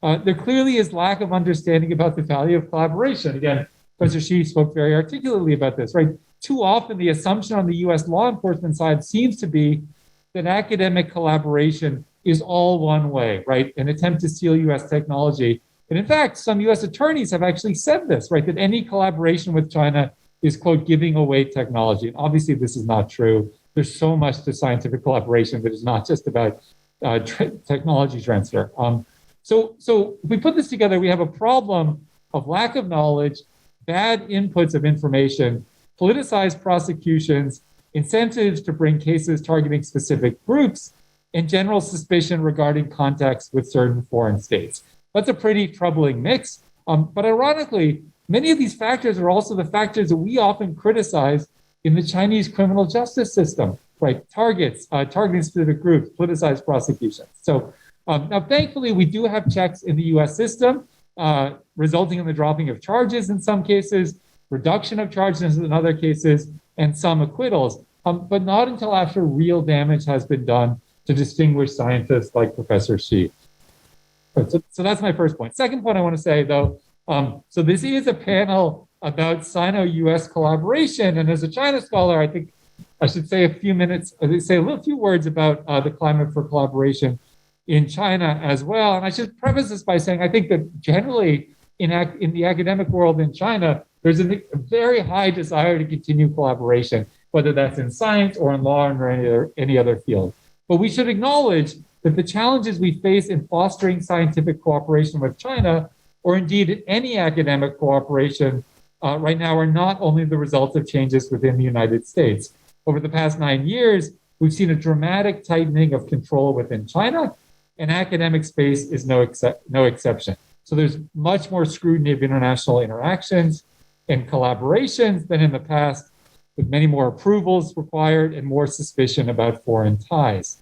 There clearly is lack of understanding about the value of collaboration. Again, Professor Xi spoke very articulately about this, right? Too often, the assumption on the US law enforcement side seems to be that academic collaboration is all one way, right? An attempt to steal US technology. And in fact, some US attorneys have actually said this, right? That any collaboration with China is, quote, giving away technology. And obviously, this is not true. There's so much to scientific collaboration that is not just about technology transfer. So if we put this together, we have a problem of lack of knowledge, bad inputs of information, politicized prosecutions, incentives to bring cases targeting specific groups, and general suspicion regarding contacts with certain foreign states. That's a pretty troubling mix. But ironically, many of these factors are also the factors that we often criticize in the Chinese criminal justice system, right? Targeting specific groups, politicized prosecutions. So now, thankfully, we do have checks in the US system, resulting in the dropping of charges in some cases, reduction of charges in other cases, and some acquittals, but not until after real damage has been done to distinguished scientists like Professor Xi. So that's my first point. Second point I want to say, though, so this is a panel about Sino-US collaboration. And as a China scholar, I think I should say a few words about the climate for collaboration in China as well. And I should preface this by saying I think that generally in the academic world in China, there's a very high desire to continue collaboration, whether that's in science or in law or any other field. But we should acknowledge that the challenges we face in fostering scientific cooperation with China, or indeed any academic cooperation right now, are not only the result of changes within the United States. Over the past 9 years, we've seen a dramatic tightening of control within China, and academic space is no exception. So there's much more scrutiny of international interactions and collaborations than in the past, with many more approvals required and more suspicion about foreign ties.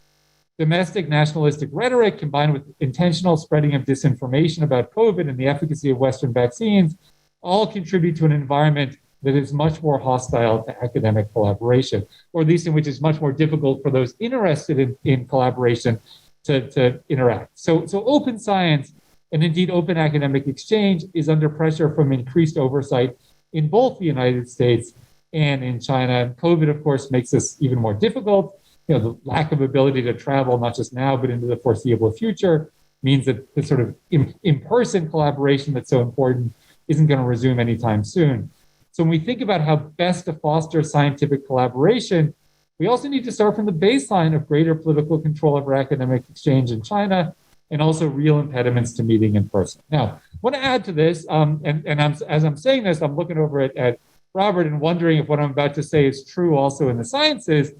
Domestic nationalistic rhetoric combined with intentional spreading of disinformation about COVID and the efficacy of Western vaccines all contribute to an environment that is much more hostile to academic collaboration, or at least in which it's much more difficult for those interested in collaboration to interact. So open science and indeed open academic exchange is under pressure from increased oversight in both the United States and in China. And COVID, of course, makes this even more difficult. The lack of ability to travel, not just now, but into the foreseeable future, means that the sort of in-person collaboration that's so important isn't going to resume anytime soon. So when we think about how best to foster scientific collaboration, we also need to start from the baseline of greater political control over academic exchange in China, and also real impediments to meeting in person. Now, I want to add to this, as I'm saying this, I'm looking over at Robert and wondering if what I'm about to say is true also in the sciences.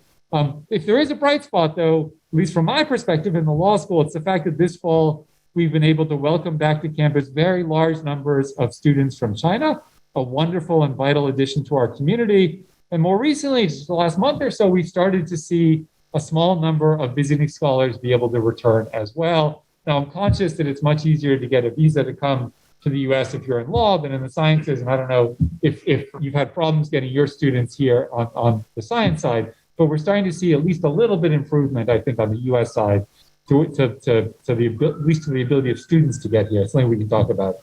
If there is a bright spot, though, at least from my perspective in the law school, it's the fact that this fall we've been able to welcome back to campus very large numbers of students from China, a wonderful and vital addition to our community. And more recently, just the last month or so, we've started to see a small number of visiting scholars be able to return as well. Now, I'm conscious that it's much easier to get a visa to come to the US if you're in law than in the sciences. And I don't know if you've had problems getting your students here on the science side, but we're starting to see at least a little bit improvement, I think, on the US side at least to the ability of students to get here. It's something we can talk about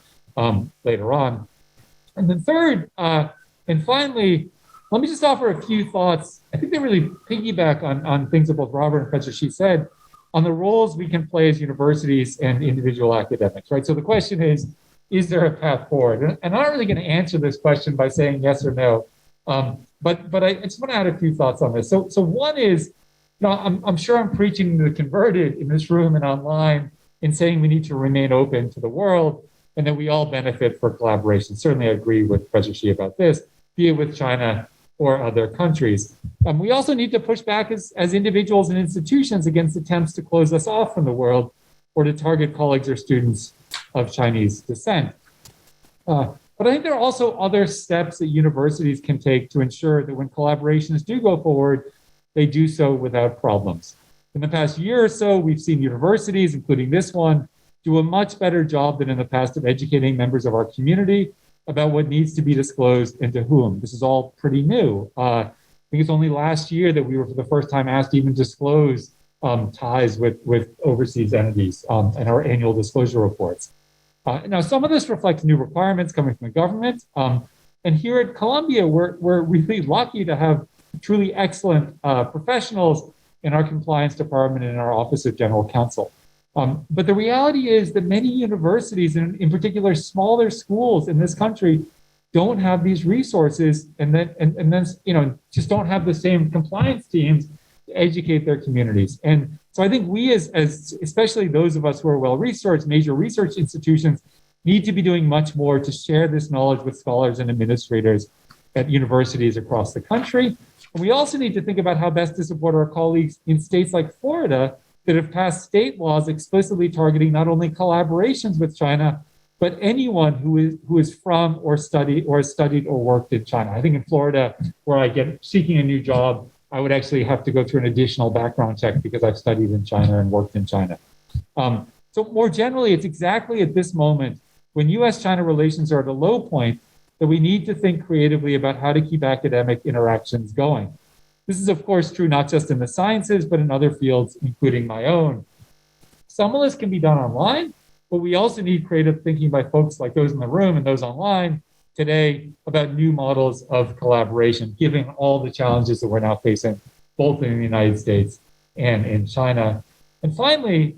later on. And then third, and finally, let me just offer a few thoughts. I think they really piggyback on things that both Robert and Professor Xi said on the roles we can play as universities and individual academics, right? So the question is there a path forward? And I'm not really going to answer this question by saying yes or no, but I just want to add a few thoughts on this. So one is, I'm sure I'm preaching to the converted in this room and online in saying we need to remain open to the world and that we all benefit for collaboration. Certainly I agree with Professor Xi about this, be it with China or other countries. We also need to push back as individuals and institutions against attempts to close us off from the world or to target colleagues or students of Chinese descent. But I think there are also other steps that universities can take to ensure that when collaborations do go forward, they do so without problems. In the past year or so, we've seen universities, including this one, do a much better job than in the past of educating members of our community about what needs to be disclosed and to whom. This is all pretty new. I think it's only last year that we were for the first time asked to even disclose ties with overseas entities in our annual disclosure reports. Now, some of this reflects new requirements coming from the government. And here at Columbia, we're really lucky to have truly excellent professionals in our compliance department and in our Office of General Counsel. But the reality is that many universities, and in particular smaller schools in this country, don't have these resources and then just don't have the same compliance teams to educate their communities. And so I think we as especially those of us who are well-researched, major research institutions, need to be doing much more to share this knowledge with scholars and administrators at universities across the country. And we also need to think about how best to support our colleagues in states like Florida that have passed state laws explicitly targeting not only collaborations with China, but anyone who is from or studied or worked in China. I think in Florida, where I get seeking a new job, I would actually have to go through an additional background check because I've studied in China and worked in China. So more generally, it's exactly at this moment when US-China relations are at a low point that we need to think creatively about how to keep academic interactions going. This is, of course, true not just in the sciences, but in other fields, including my own. Some of this can be done online, but we also need creative thinking by folks like those in the room and those online today about new models of collaboration, given all the challenges that we're now facing, both in the United States and in China. And finally,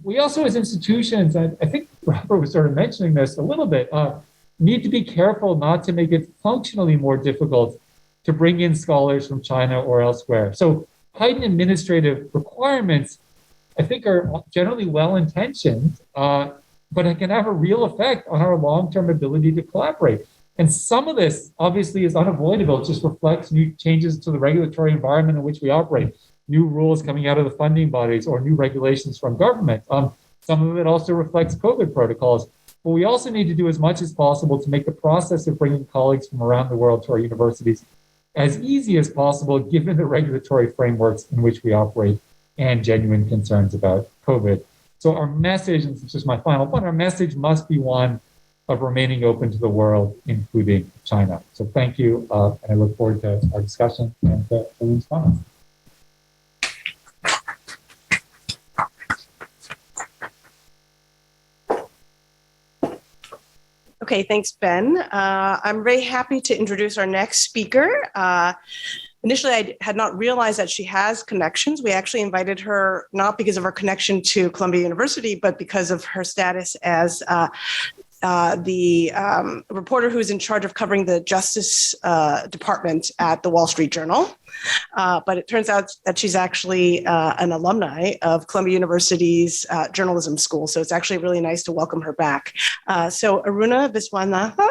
we also as institutions, I think Robert was sort of mentioning this a little bit, need to be careful not to make it functionally more difficult to bring in scholars from China or elsewhere. So heightened administrative requirements, I think, are generally well-intentioned, but it can have a real effect on our long-term ability to collaborate. And some of this obviously is unavoidable. It just reflects new changes to the regulatory environment in which we operate, new rules coming out of the funding bodies or new regulations from government. Some of it also reflects COVID protocols. But we also need to do as much as possible to make the process of bringing colleagues from around the world to our universities as easy as possible, given the regulatory frameworks in which we operate and genuine concerns about COVID. So our message, and this is my final point, our message must be one of remaining open to the world, including China. So thank you, and I look forward to our discussion and Eileen's comments. Okay, thanks, Ben. I'm very happy to introduce our next speaker. Initially, I had not realized that she has connections. We actually invited her not because of her connection to Columbia University, but because of her status as the reporter who's in charge of covering the Justice Department at the Wall Street Journal. But it turns out that she's actually an alumni of Columbia University's journalism school. So it's actually really nice to welcome her back. So Aruna Viswanathan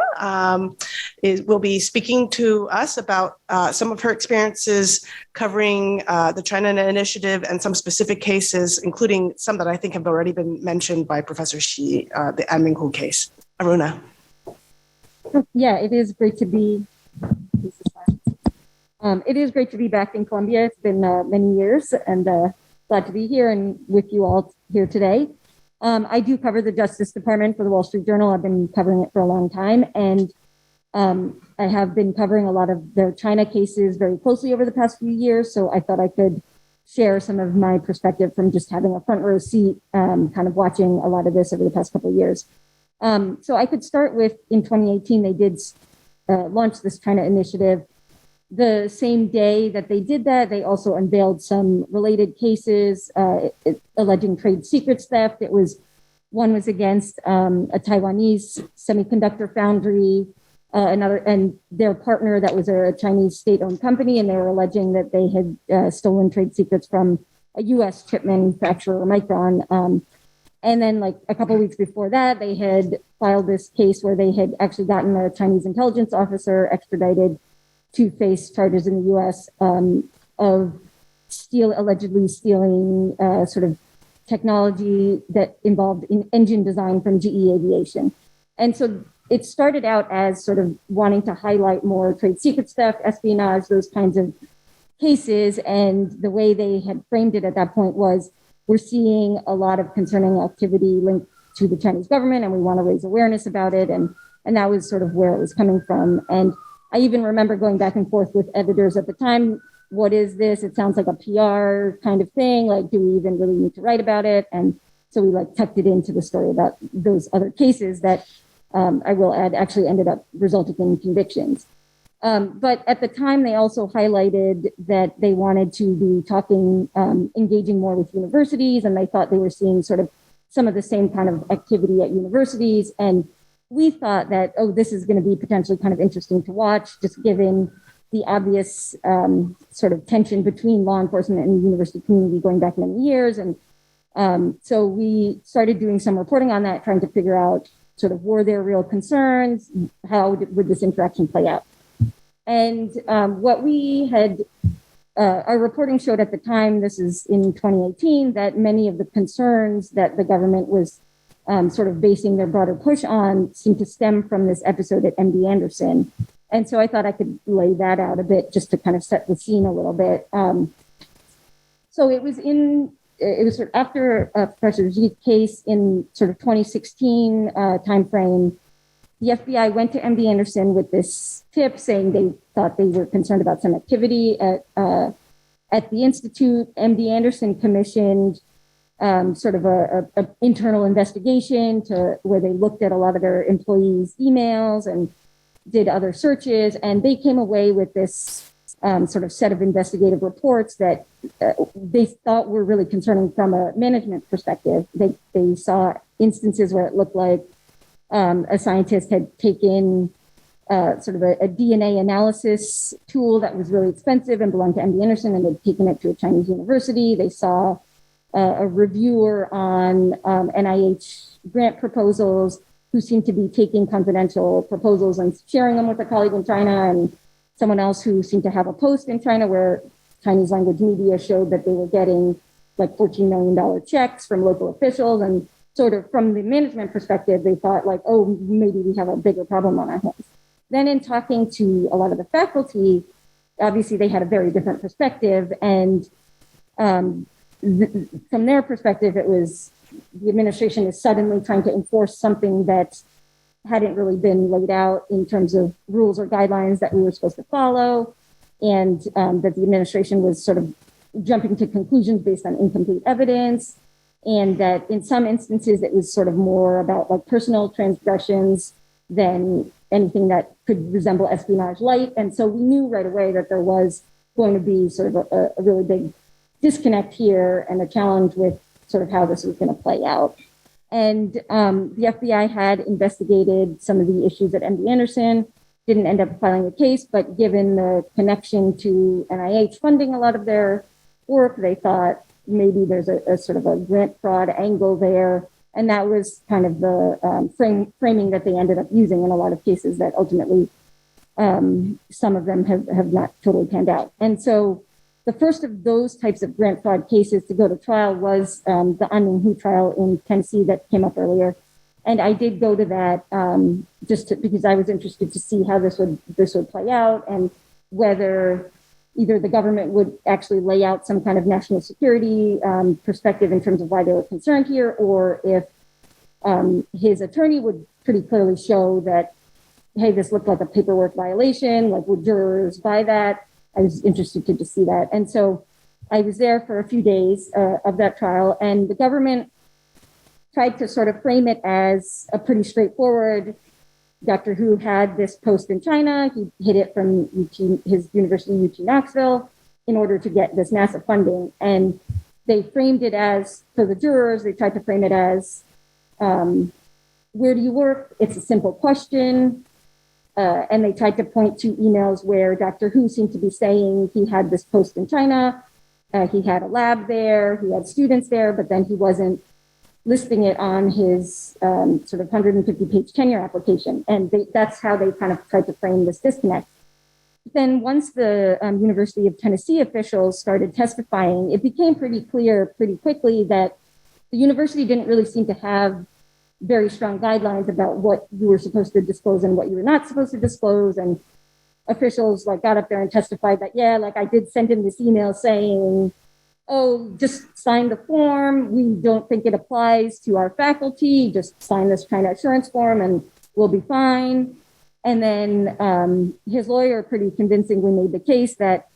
will be speaking to us about some of her experiences covering the China Initiative and some specific cases, including some that I think have already been mentioned by Professor Xi, the Amino case. Aruna. Yeah, it is great to be. It is great to be back in Columbia. It's been many years, and glad to be here and with you all here today. I do cover the Justice Department for the Wall Street Journal. I've been covering it for a long time, and I have been covering a lot of their China cases very closely over the past few years. So I thought I could share some of my perspective from just having a front row seat, kind of watching a lot of this over the past couple of years. So I could start with, in 2018, they did launch this China Initiative. The same day that they did that, they also unveiled some related cases alleging trade secrets theft. One was against a Taiwanese semiconductor foundry, and their partner that was a Chinese state-owned company, and they were alleging that they had stolen trade secrets from a U.S. chip manufacturer, Micron. And then, like a couple of weeks before that, they had filed this case where they had actually gotten a Chinese intelligence officer extradited to face charges in the U.S. Of allegedly stealing sort of technology that involved in engine design from GE Aviation. And so it started out as sort of wanting to highlight more trade secrets theft, espionage, those kinds of cases. And the way they had framed it at that point was, we're seeing a lot of concerning activity linked to the Chinese government, and we want to raise awareness about it. And that was sort of where it was coming from. And I even remember going back and forth with editors at the time. What is this? It sounds like a PR kind of thing. Like, do we even really need to write about it? And so we tucked it into the story about those other cases that I will add actually ended up resulting in convictions. But at the time, they also highlighted that they wanted to be talking, engaging more with universities, and they thought they were seeing sort of some of the same kind of activity at universities. And we thought that, oh, this is going to be potentially kind of interesting to watch, just given the obvious sort of tension between law enforcement and the university community going back many years. And so we started doing some reporting on that, trying to figure out sort of, were there real concerns? How would this interaction play out? And what we had, our reporting showed at the time, this is in 2018, that many of the concerns that the government was sort of basing their broader push on seemed to stem from this episode at MD Anderson. And so I thought I could lay that out a bit just to kind of set the scene a little bit. So it was sort of after Professor Xi's case in sort of 2016 timeframe. The FBI went to MD Anderson with this tip saying they thought they were concerned about some activity at the institute. MD Anderson commissioned sort of a internal investigation to where they looked at a lot of their employees' emails and did other searches, and they came away with this sort of set of investigative reports that they thought were really concerning from a management perspective. They saw instances where it looked like a scientist had taken sort of a DNA analysis tool that was really expensive and belonged to MD Anderson, and had taken it to a Chinese university. They saw a reviewer on NIH grant proposals who seemed to be taking confidential proposals and sharing them with a colleague in China, and someone else who seemed to have a post in China where Chinese language media showed that they were getting like $14 million checks from local officials. And sort of from the management perspective, they thought like, oh, maybe we have a bigger problem on our hands. Then in talking to a lot of the faculty, obviously they had a very different perspective. And from their perspective, it was the administration is suddenly trying to enforce something that hadn't really been laid out in terms of rules or guidelines that we were supposed to follow, and that the administration was sort of jumping to conclusions based on incomplete evidence, and that in some instances it was sort of more about like personal transgressions than anything that could resemble espionage light. And so we knew right away that there was going to be sort of a really big disconnect here and a challenge with sort of how this was going to play out. And the FBI had investigated some of the issues at MD Anderson, didn't end up filing a case, but given the connection to NIH funding a lot of their work, they thought maybe there's a sort of a grant fraud angle there. And that was kind of the framing that they ended up using in a lot of cases that ultimately some of them have not totally panned out. And so the first of those types of grant fraud cases to go to trial was the An trial in Tennessee that came up earlier. And I did go to that because I was interested to see how this would play out, and whether either the government would actually lay out some kind of national security perspective in terms of why they were concerned here, or if his attorney would pretty clearly show that, hey, this looked like a paperwork violation, like would jurors buy that? I was interested to see that. And so I was there for a few days of that trial, and the government tried to sort of frame it as a pretty straightforward, Dr. Hu had this post in China, he hid it from his university, UT Knoxville, in order to get this massive funding. And they framed it as, for the jurors, they tried to frame it as, where do you work? It's a simple question. And they tried to point to emails where Dr. Hu seemed to be saying he had this post in China, he had a lab there, he had students there, but then he wasn't listing it on his sort of 150-page tenure application. And that's how they kind of tried to frame this disconnect. Then once the University of Tennessee officials started testifying, it became pretty clear pretty quickly that the university didn't really seem to have very strong guidelines about what you were supposed to disclose and what you were not supposed to disclose. And officials like got up there and testified that, yeah, like I did send him this email saying, oh, just sign the form. We don't think it applies to our faculty. Just sign this China assurance form and we'll be fine. And then his lawyer pretty convincingly made the case that,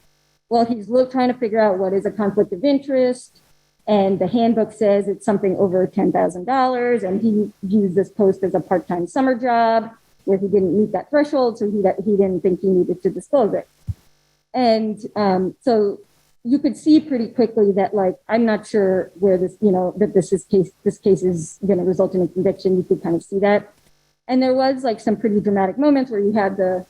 well, he's trying to figure out what is a conflict of interest. And the handbook says it's something over $10,000. And he used this post as a part-time summer job where he didn't meet that threshold. So he didn't think he needed to disclose it. And so you could see pretty quickly that, like, I'm not sure where this, that this case is going to result in a conviction. You could kind of see that. And there was like some pretty dramatic moments where you had the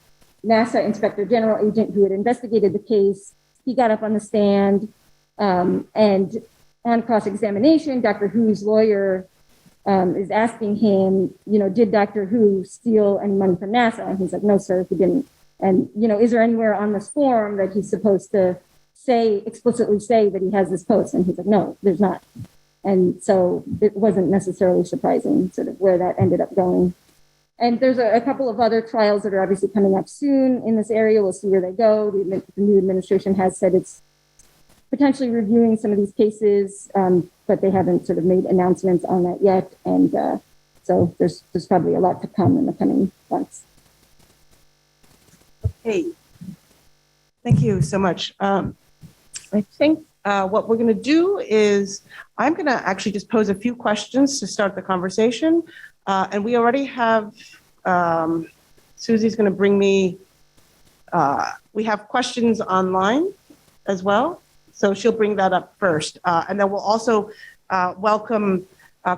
NASA Inspector General agent who had investigated the case. He got up on the stand, and on cross-examination, Dr. Who's lawyer is asking him, did Dr. Who steal any money from NASA? And he's like, no, sir, he didn't. And, is there anywhere on this form that he's supposed to explicitly say that he has this post? And he's like, no, there's not. And so it wasn't necessarily surprising sort of where that ended up going. And there's a couple of other trials that are obviously coming up soon in this area. We'll see where they go. The new administration has said it's potentially reviewing some of these cases, but they haven't sort of made announcements on that yet. And so there's probably a lot to come in the coming months. Hey, thank you so much. I think what we're going to do is I'm going to actually just pose a few questions to start the conversation. And we already have, Susie's going to bring me, we have questions online as well. So she'll bring that up first. And then we'll also welcome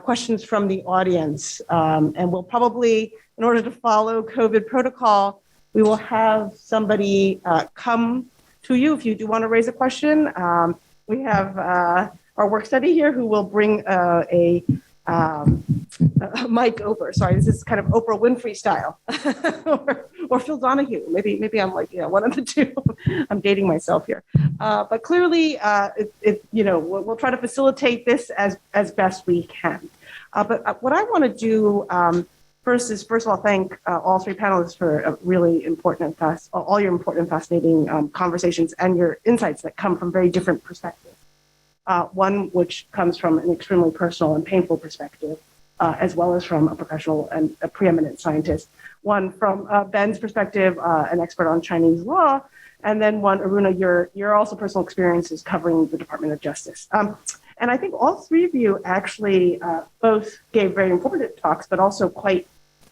questions from the audience. And we'll probably, in order to follow COVID protocol, we will have somebody come to you if you do want to raise a question. We have our work study here who will bring a mic over. Sorry, this is kind of Oprah Winfrey style, or Phil Donahue. Maybe I'm like one of the two. I'm dating myself here, but clearly, we'll try to facilitate this as best we can. But what I want to do first of all thank all three panelists for a really important and all your important and fascinating conversations and your insights that come from very different perspectives. One which comes from an extremely personal and painful perspective, as well as from a professional and a preeminent scientist. One from Ben's perspective, an expert on Chinese law, and then one, Aruna, your also personal experiences covering the Department of Justice. And I think all three of you actually both gave very informative talks, but also quite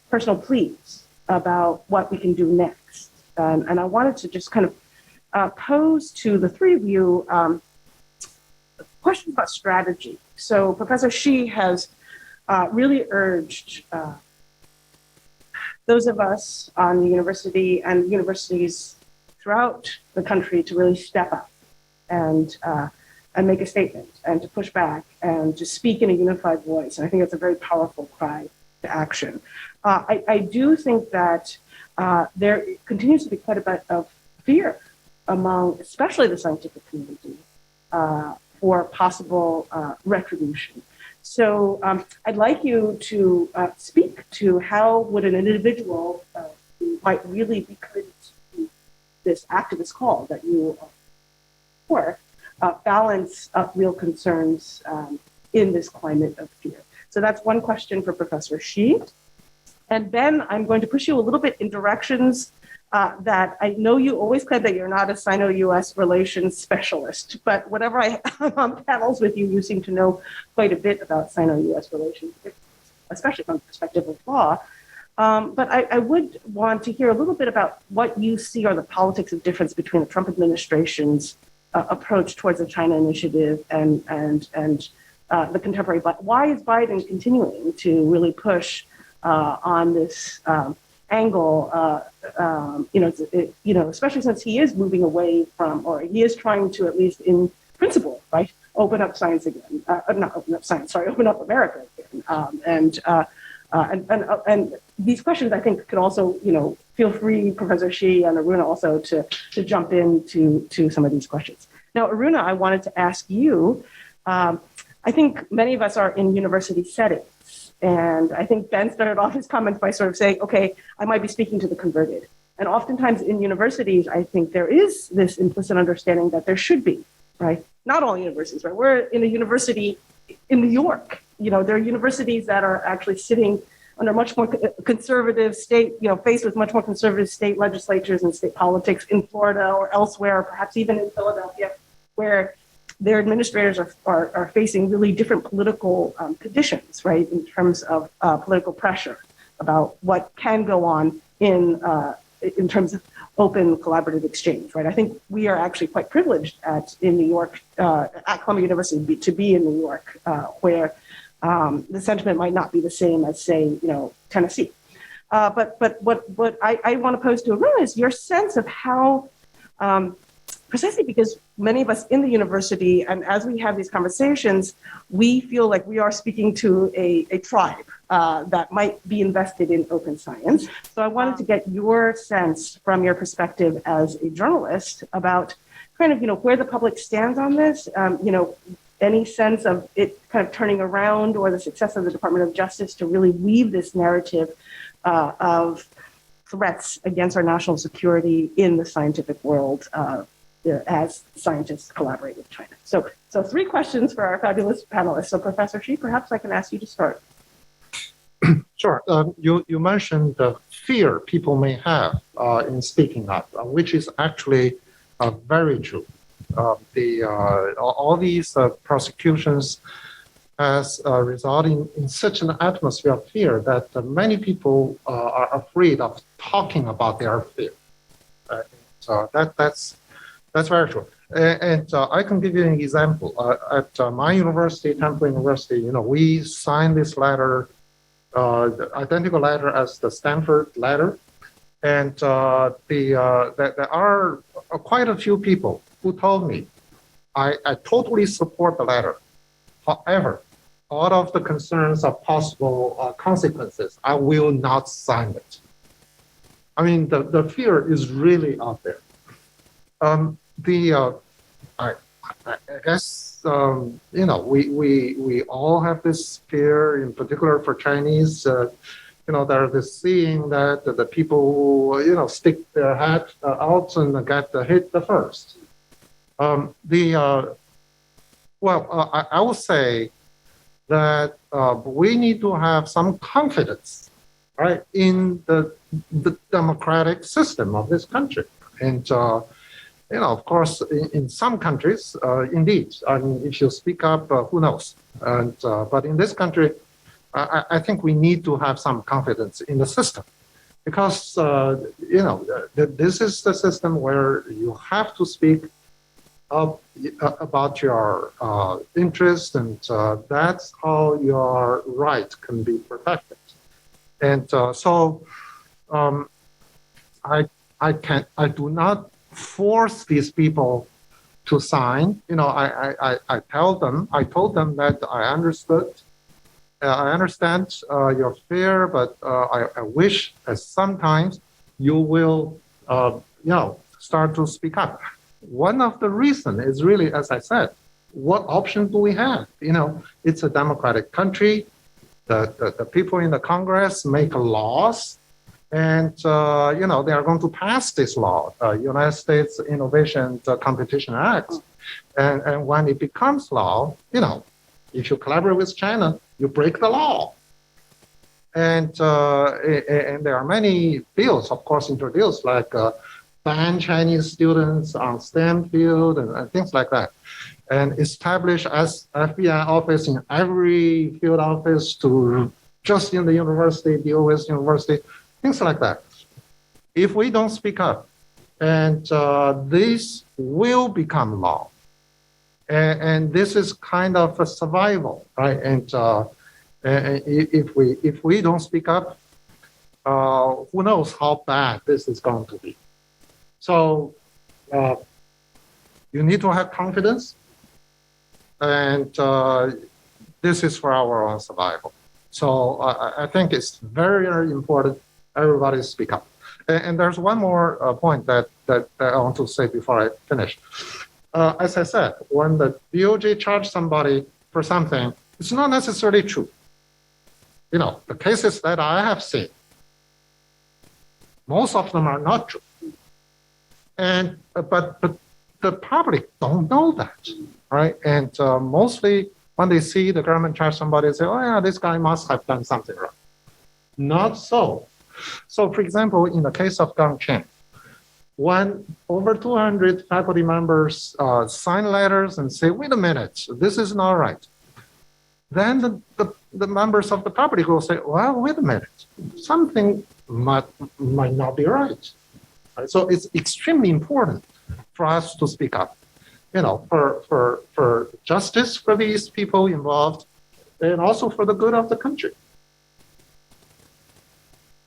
personal pleas about what we can do next. And I wanted to just kind of pose to the three of you questions about strategy. So Professor Shi has really urged those of us on the university and universities throughout the country to really step up and make a statement and to push back and to speak in a unified voice. And I think that's a very powerful cry to action. I do think that there continues to be quite a bit of fear among, especially the scientific community, for possible retribution. So I'd like you to speak to how would an individual who might really be committed to this activist call that you are for, balance up real concerns in this climate of fear. So that's one question for Professor Shi. And Ben, I'm going to push you a little bit in directions that I know you always claim that you're not a Sino-US relations specialist, but whenever I'm on panels with you, you seem to know quite a bit about Sino-US relations, especially from the perspective of law. But I would want to hear a little bit about what you see are the politics of difference between the Trump administration's approach towards the China initiative and the contemporary. Why is Biden continuing to really push on this angle, especially since he is moving away from, or he is trying to, at least in principle, right, open up science again, not open up science, sorry, open up America again. And these questions, I think, could also, feel free, Professor Shi and Aruna, also to jump into some of these questions. Now, Aruna, I wanted to ask you, I think many of us are in university settings. And I think Ben started off his comments by sort of saying, okay, I might be speaking to the converted. And oftentimes in universities, I think there is this implicit understanding that there should be, right? Not all universities, right? We're in a university in New York. There are universities that are actually sitting under much more conservative state, faced with much more conservative state legislatures and state politics in Florida or elsewhere, perhaps even in Philadelphia, where their administrators are facing really different political conditions, right, in terms of political pressure about what can go on in terms of open collaborative exchange, right? I think we are actually quite privileged in New York, at Columbia University, to be in New York, where the sentiment might not be the same as, say, Tennessee. But what I want to pose to everyone is your sense of how, precisely because many of us in the university, and as we have these conversations, we feel like we are speaking to a tribe that might be invested in open science. So I wanted to get your sense from your perspective as a journalist about kind of, where the public stands on this, any sense of it kind of turning around, or the success of the Department of Justice to really weave this narrative of threats against our national security in the scientific world as scientists collaborate with China. So 3 questions for our fabulous panelists. So Professor Shi, perhaps I can ask you to start. Sure. You mentioned the fear people may have in speaking up, which is actually very true. All these prosecutions has resulted in such an atmosphere of fear that many people are afraid of talking about their fear. So that's very true. And I can give you an example. At my university, Temple University, we signed this letter, the identical letter as the Stanford letter. And there are quite a few people who told me, I totally support the letter. However, out of the concerns of possible consequences, I will not sign it. I mean, the fear is really out there. I guess, we all have this fear, in particular for Chinese. There's this saying that the people who, stick their head out and get hit the first. I would say that we need to have some confidence, right, in the democratic system of this country. And, of course, in some countries, indeed, I mean, if you speak up, who knows? And but in this country, I think we need to have some confidence in the system, because, this is the system where you have to speak up about your interest, and that's how your right can be protected. And I do not force these people to sign. I told them that I understand your fear, but I wish that sometimes you will, start to speak up. One of the reasons is really, as I said, what option do we have? It's a democratic country. The people in the Congress make laws, and they are going to pass this law, United States Innovation Competition Act. And when it becomes law, if you collaborate with China, you break the law. And there are many bills, of course, introduced, like ban Chinese students on STEM field and things like that, and establish as FBI office in every field office to just in the university, deal with university, things like that. If we don't speak up, and this will become law, and this is kind of a survival, right? And if we don't speak up, who knows how bad this is going to be. So you need to have confidence, and this is for our own survival. So I think it's very, very important everybody speak up. And there's one more point that I want to say before I finish. As I said, when the DOJ charged somebody for something, it's not necessarily true. The cases that I have seen, most of them are not true. And but the public don't know that, right? And mostly when they see the government charge somebody, they say, "Oh yeah, this guy must have done something wrong." Not so. So, for example, in the case of Gang Chen, when over 200 faculty members sign letters and say, "Wait a minute, this is not right," then the members of the public will say, "Well, wait a minute, something might not be right." So it's extremely important for us to speak up, for justice for these people involved, and also for the good of the country.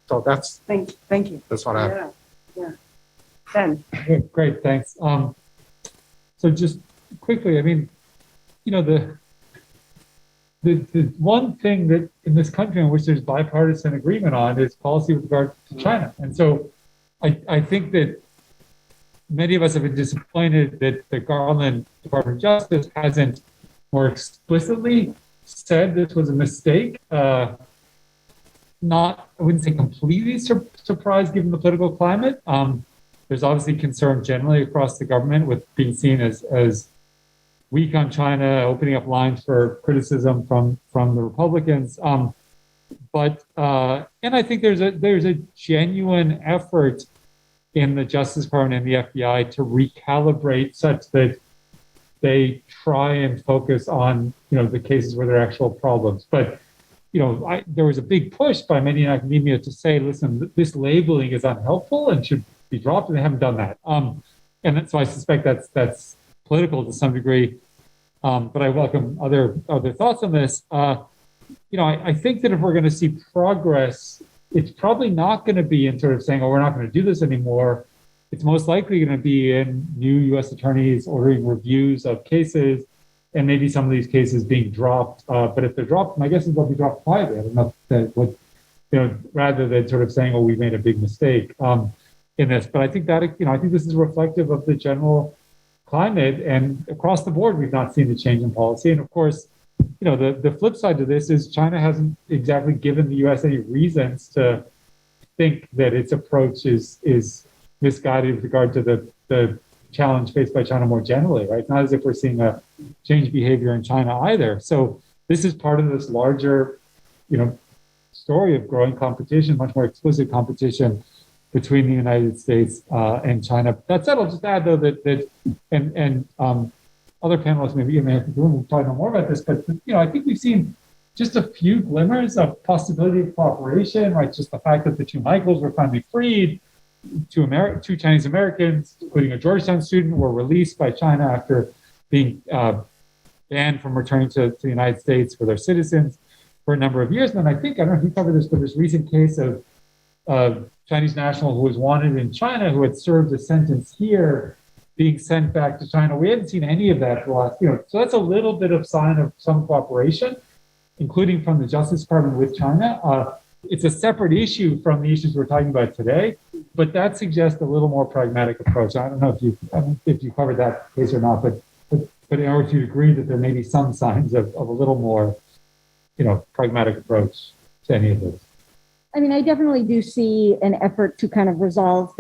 So Thank you. that's what I have. Yeah. Ben. Okay, great, thanks. So just quickly, I mean, you know, the one thing that in this country in which there's bipartisan agreement on is policy with regard to China. And so I think that many of us have been disappointed that the Garland Department of Justice hasn't more explicitly said this was a mistake. Not, I wouldn't say completely surprised given the political climate. There's obviously concern generally across the government with being seen as weak on China, opening up lines for criticism from the Republicans. And I think there's a genuine effort in the Justice Department and the FBI to recalibrate such that they try and focus on, you know, the cases where there are actual problems. But, you know, there was a big push by many in academia to say, listen, this labeling is unhelpful and should be dropped, and they haven't done that. And so I suspect that's political to some degree. But I welcome other thoughts on this. You know, I think that if we're going to see progress, it's probably not going to be in sort of saying, oh, we're not going to do this anymore. It's most likely going to be in new U.S. attorneys ordering reviews of cases, and maybe some of these cases being dropped. But if they're dropped, my guess is they'll be dropped quietly. I don't know what, you know, rather than sort of saying, oh, we made a big mistake in this. But I think that, you know, I think this is reflective of the general climate, and across the board, we've not seen a change in policy. And of course, you know, the flip side to this is China hasn't exactly given the U.S. any reasons to think that its approach is misguided with regard to the challenge faced by China more generally, right? Not as if we're seeing a change behavior in China either. So this is part of this larger, you know, story of growing competition, much more explicit competition between the United States and China. That said, I'll just add though that other panelists maybe in the room will probably know more about this, but you know, I think we've seen just a few glimmers of possibility of cooperation, right? Just the fact that the two Michaels were finally freed, two Chinese Americans, including a Georgetown student, were released by China after being banned from returning to the United States for their citizens for a number of years. And then I don't know if you covered this, but this recent case of Chinese national who was wanted in China, who had served a sentence here, being sent back to China. We hadn't seen any of that for the last, you know, so that's a little bit of sign of some cooperation, including from the Justice Department with China. It's a separate issue from the issues we're talking about today, but that suggests a little more pragmatic approach. I don't know if you covered that case or not, but in order to agree that there may be some signs of a little more, you know, pragmatic approach to any of this. I mean, I definitely do see an effort to kind of resolve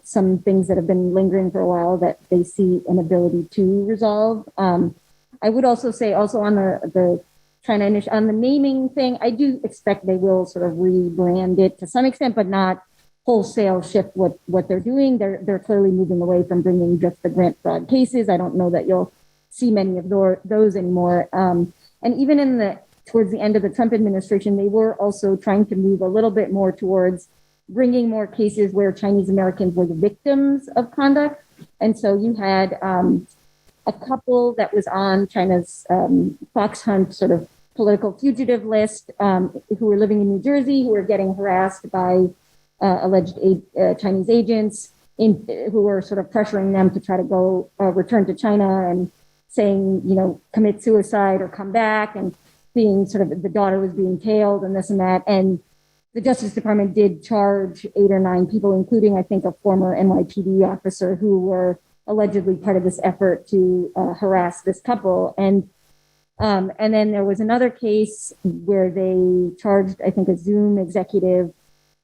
some things that have been lingering for a while that they see an ability to resolve. I would also say on the China initiative, on the naming thing, I do expect they will sort of rebrand it to some extent, but not wholesale shift what they're doing. They're clearly moving away from bringing just the grant fraud cases. I don't know that you'll see many of those anymore. And even towards the end of the Trump administration, they were also trying to move a little bit more towards bringing more cases where Chinese Americans were the victims of conduct. And so you had a couple that was on China's fox hunt sort of political fugitive list who were living in New Jersey, who were getting harassed by alleged Chinese agents who were sort of pressuring them to try to go return to China and saying, you know, commit suicide or come back, and being sort of the daughter was being tailed and this and that. And the Justice Department did charge 8 or 9 people, including, I think, a former NYPD officer who were allegedly part of this effort to harass this couple. And then there was another case where they charged, I think, a Zoom executive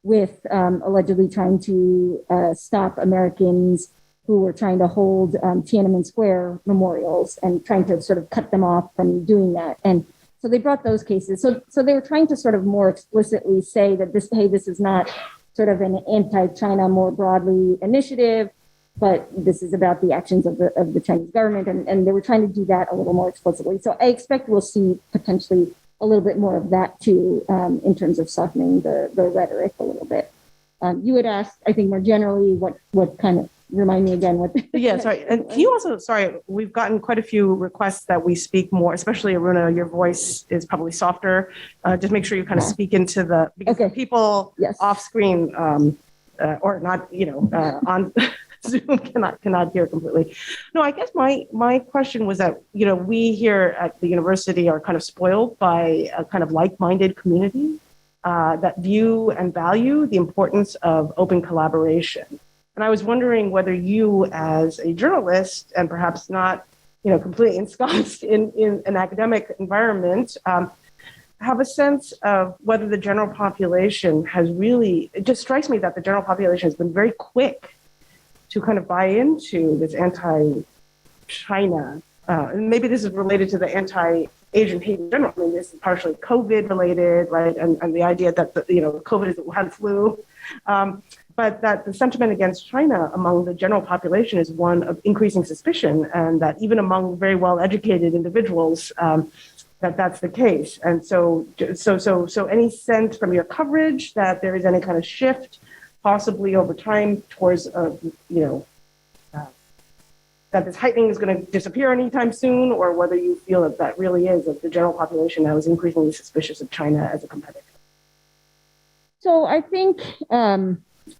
with allegedly trying to stop Americans who were trying to hold Tiananmen Square memorials and trying to sort of cut them off from doing that. And so they brought those cases. So they were trying to sort of more explicitly say that this is not sort of an anti-China more broadly initiative, but this is about the actions of the Chinese government. And they were trying to do that a little more explicitly. So I expect we'll see potentially a little bit more of that too, in terms of softening the rhetoric a little bit. You had asked, I think more generally, what kind of remind me again what. Yeah, sorry. And can you also, sorry, we've gotten quite a few requests that we speak more, especially Aruna, your voice is probably softer. Just make sure you kind of speak into because Okay. the people Yes. off screen or not, on Zoom cannot hear completely. No, I guess my question was that, we here at the university are kind of spoiled by a kind of like-minded community that view and value the importance of open collaboration. And I was wondering whether you, as a journalist, and perhaps not, completely ensconced in an academic environment, have a sense of whether the general population has really, it just strikes me that the general population has been very quick to kind of buy into this anti-China. And maybe this is related to the anti-Asian hate in general. I mean, this is partially COVID related, right? And the idea that, COVID is the Wuhan flu. But that the sentiment against China among the general population is one of increasing suspicion, and that even among very well-educated individuals, that's the case. And so any sense from your coverage that there is any kind of shift, possibly over time, towards that this heightening is going to disappear anytime soon, or whether you feel that really is that the general population now is increasingly suspicious of China as a competitor? So I think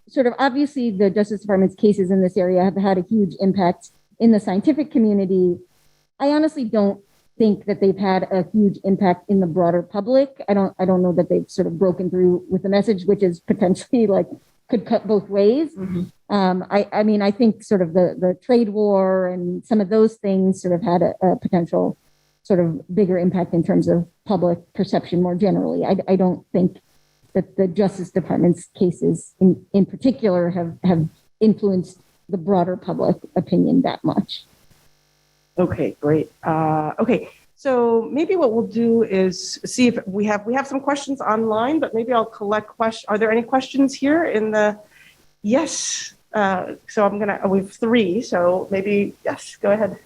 sort of obviously the Justice Department's cases in this area have had a huge impact in the scientific community. I honestly don't think that they've had a huge impact in the broader public. I don't know that they've sort of broken through with the message, which is potentially could cut both ways. Mm-hmm. I mean, I think sort of the trade war and some of those things sort of had a potential sort of bigger impact in terms of public perception more generally. I don't think that the Justice Department's cases in particular have influenced the broader public opinion that much. Okay, great. Okay, so maybe what we'll do is see if we have some questions online, but maybe I'll collect questions. Are there any questions here in the? Yes. So we have 3. So maybe yes. Go ahead.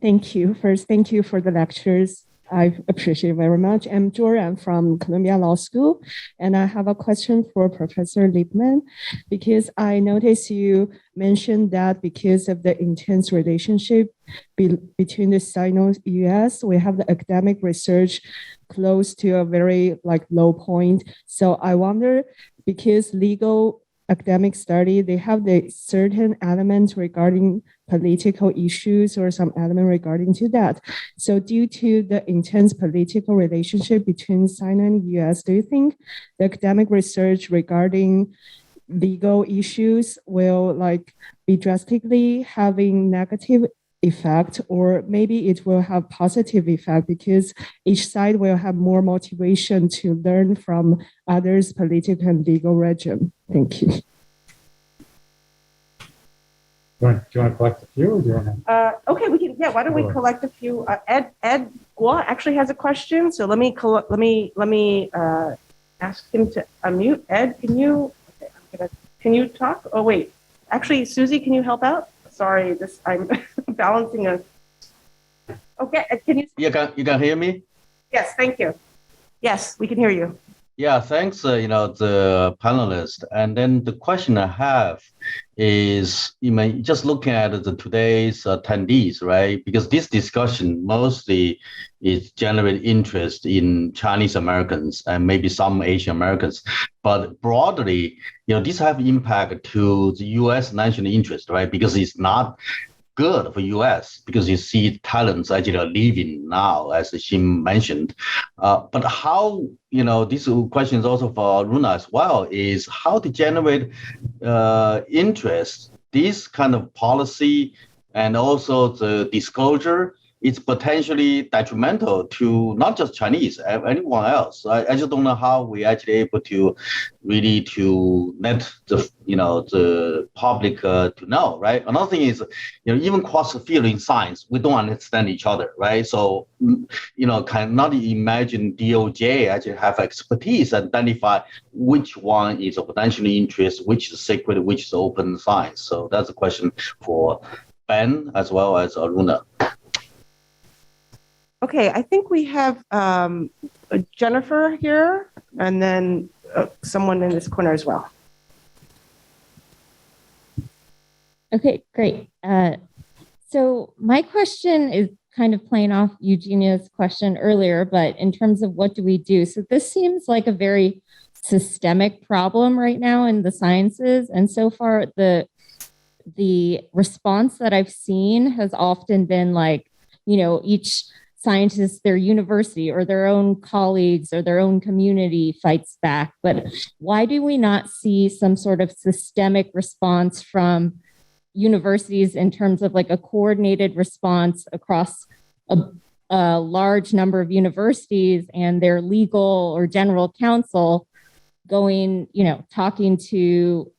Thank you. First, thank you for the lectures. I appreciate it very much. I'm Joran from Columbia Law School, and I have a question for Professor Liebman, because I noticed you mentioned that because of the intense relationship between the Sino US, we have the academic research close to a very low point. So I wonder, because legal academic study, they have the certain elements regarding political issues or some element regarding to that. So due to the intense political relationship between China and US, do you think the academic research regarding legal issues will be drastically having negative effect, or maybe it will have positive effect because each side will have more motivation to learn from others' political and legal regime? Thank you. Do you want to collect a few, or do you want to? Okay, we can. Yeah, why don't we collect a few? Ed Guo actually has a question, so let me ask him to unmute. Ed, can you talk? Oh wait, actually, Susie, can you help out? Sorry, I'm balancing a. Okay, can you? You can hear me? Yes, thank you. Yes, we can hear you. Yeah, thanks, the panelists. And then the question I have is, just looking at today's attendees, right? Because this discussion mostly is generating interest in Chinese Americans and maybe some Asian Americans. But broadly, this have impact to the U.S. national interest, right? Because it's not good for U.S. because you see talents actually are leaving now, as she mentioned. But how, this question is also for Runa as well, is how to generate interest, this kind of policy, and also the disclosure is potentially detrimental to not just Chinese, anyone else. I just don't know how we actually able to really to let the public to know, right? Another thing is, even cross the field in science, we don't understand each other, right? So, cannot imagine DOJ actually have expertise identify which one is of potential interest, which is secret, which is open science. So that's a question for Ben as well as Aruna. Okay, I think we have Jennifer here, and then someone in this corner as well. Okay, great. So my question is kind of playing off Eugenia's question earlier, but in terms of what do we do? So this seems like a very systemic problem right now in the sciences. And so far, the response that I've seen has often been like, each scientist, their university or their own colleagues or their own community fights back. But why do we not see some sort of systemic response from universities in terms of like a coordinated response across a large number of universities and their legal or general counsel going, talking to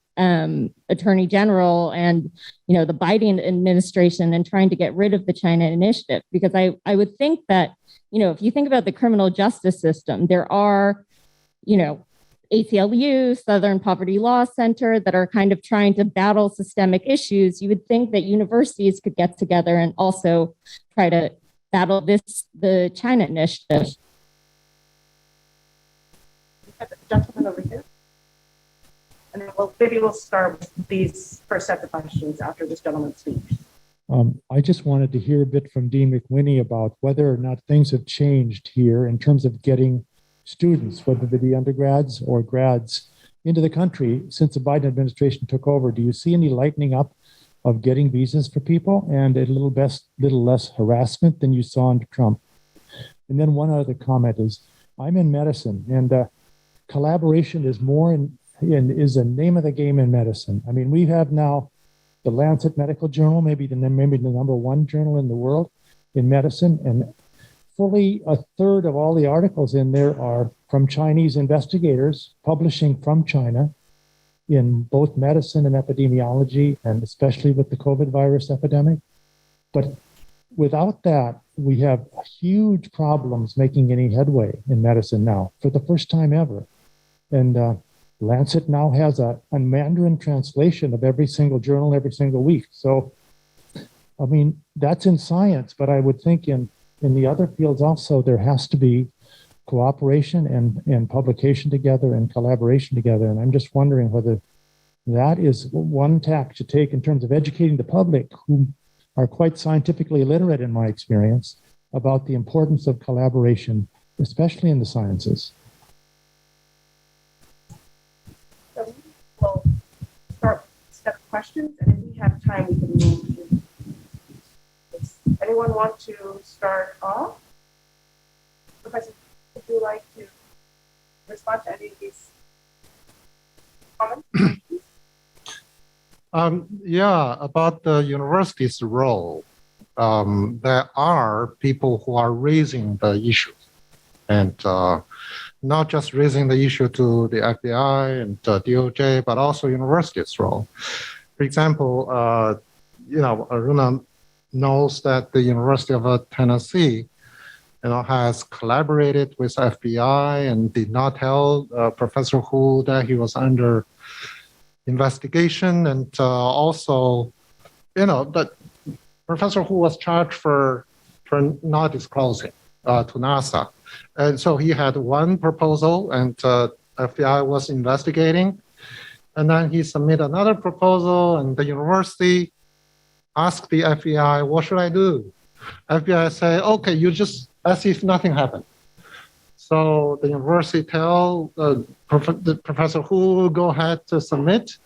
Attorney General and, the Biden administration and trying to get rid of the China initiative? Because I would think that, if you think about the criminal justice system, there are, ACLU, Southern Poverty Law Center, that are kind of trying to battle systemic issues. You would think that universities could get together and also try to battle the China initiative. Gentleman over here. And then maybe we'll start with these first set of questions after this gentleman speaks. I just wanted to hear a bit from Dean McWhinney about whether or not things have changed here in terms of getting students, whether they be undergrads or grads, into the country since the Biden administration took over. Do you see any lightening up of getting visas for people and a little less harassment than you saw under Trump? And then one other comment is, I'm in medicine, and collaboration is is the name of the game in medicine. I mean, we have now the Lancet Medical Journal, maybe the number one journal in the world in medicine, and fully a third of all the articles in there are from Chinese investigators publishing from China in both medicine and epidemiology, and especially with the COVID virus epidemic. But without that, we have huge problems making any headway in medicine now for the first time ever. And Lancet now has a Mandarin translation of every single journal every single week. So, I mean, that's in science, but I would think in the other fields also, there has to be cooperation and publication together and collaboration together. And I'm just wondering whether that is one tack to take in terms of educating the public, who are quite scientifically illiterate in my experience, about the importance of collaboration, especially in the sciences. So we'll start with a set of questions, and if we have time, we can move to. Does anyone want to start off? Professor, would you like to respond to any of these comments? About the university's role, there are people who are raising the issue, and not just raising the issue to the FBI and DOJ, but also university's role. For example, Aruna knows that the University of Tennessee, has collaborated with FBI and did not tell Professor Hu that he was under investigation, and also, that Professor Hu was charged for not disclosing to NASA, and so he had one proposal, and FBI was investigating, and then he submitted another proposal, and the university asked the FBI, "What should I do?" FBI say, "Okay, you just as if nothing happened." So the university tell Professor Hu, go ahead to submit.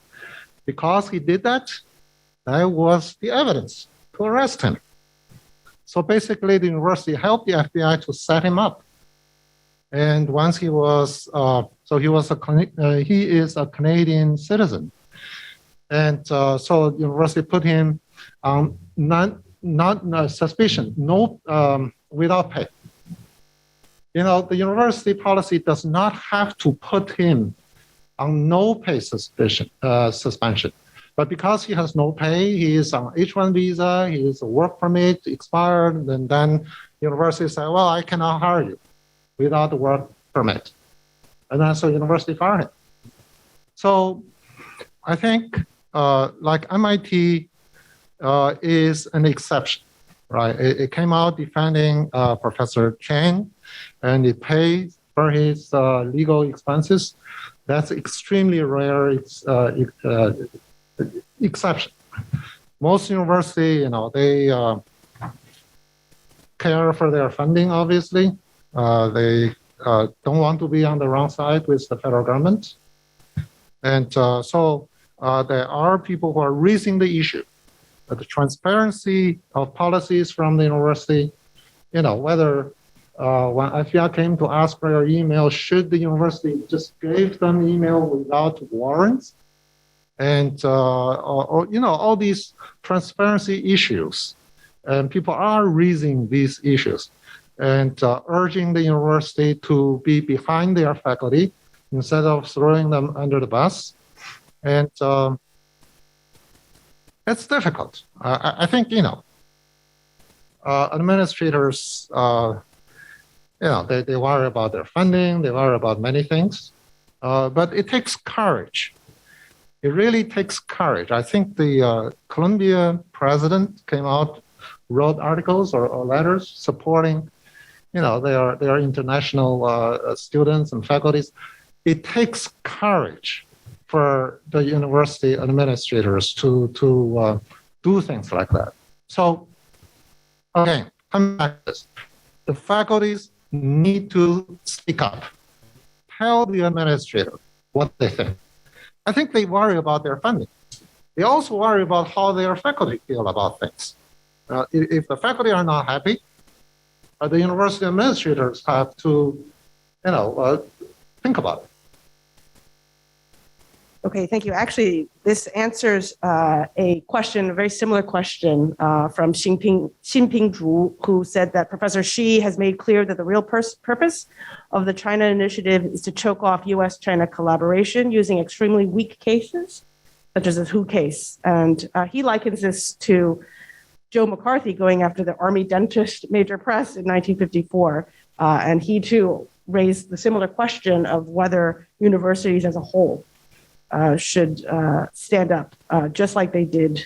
Because he did that, that was the evidence to arrest him. So basically, the university helped the FBI to set him up. And once he was, he is a Canadian citizen. And so the university put him on not suspicion, without pay. The university policy does not have to put him on no pay suspension. But because he has no pay, he is on H-1 visa, his work permit expired, and then university say, well, I cannot hire you without the work permit. And then so university fired him. So I think like MIT is an exception, right? It came out defending Professor Chen, and it paid for his legal expenses. That's extremely rare exception. most university, they care for their funding, obviously. They don't want to be on the wrong side with the federal government. And so there are people who are raising the issue, the transparency of policies from the university, whether when FBR came to ask for your email, should the university just give them email without warrants? And, all these transparency issues. And people are raising these issues and urging the university to be behind their faculty instead of throwing them under the bus. And it's difficult. I think, administrators, they worry about their funding, they worry about many things, but it takes courage. It really takes courage. I think the Columbia president came out, wrote articles or letters supporting, their international students and faculties. It takes courage for the university administrators to do things like that. So, again, come back to this. The faculties need to speak up. Tell the administrator what they think. I think they worry about their funding. They also worry about how their faculty feel about things. If the faculty are not happy, the university administrators have to, think about it. Okay, thank you. Actually, this answers a question, a very similar question from Xinping Zhu, who said that Professor Shi has made clear that the real purpose of the China Initiative is to choke off U.S.-China collaboration using extremely weak cases, such as the WHO case. And he likens this to Joe McCarthy going after the Army dentist Major Press in 1954. And he, too, raised the similar question of whether universities as a whole should stand up, just like they did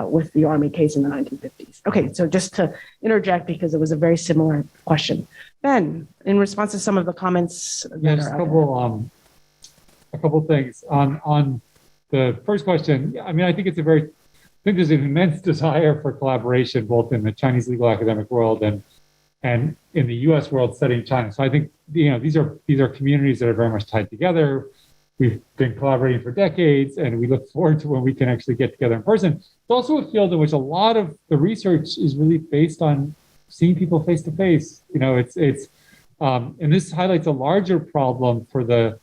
with the Army case in the 1950s. Okay, so just to interject, because it was a very similar question. Ben, in response to some of the comments. Yes, a couple things. On the first question, I mean, I think there's an immense desire for collaboration, both in the Chinese legal academic world and in the U.S. world studying China. So I think, these are communities that are very much tied together. We've been collaborating for decades, and we look forward to when we can actually get together in person. It's also a field in which a lot of the research is really based on seeing people face to face. And this highlights a larger problem for the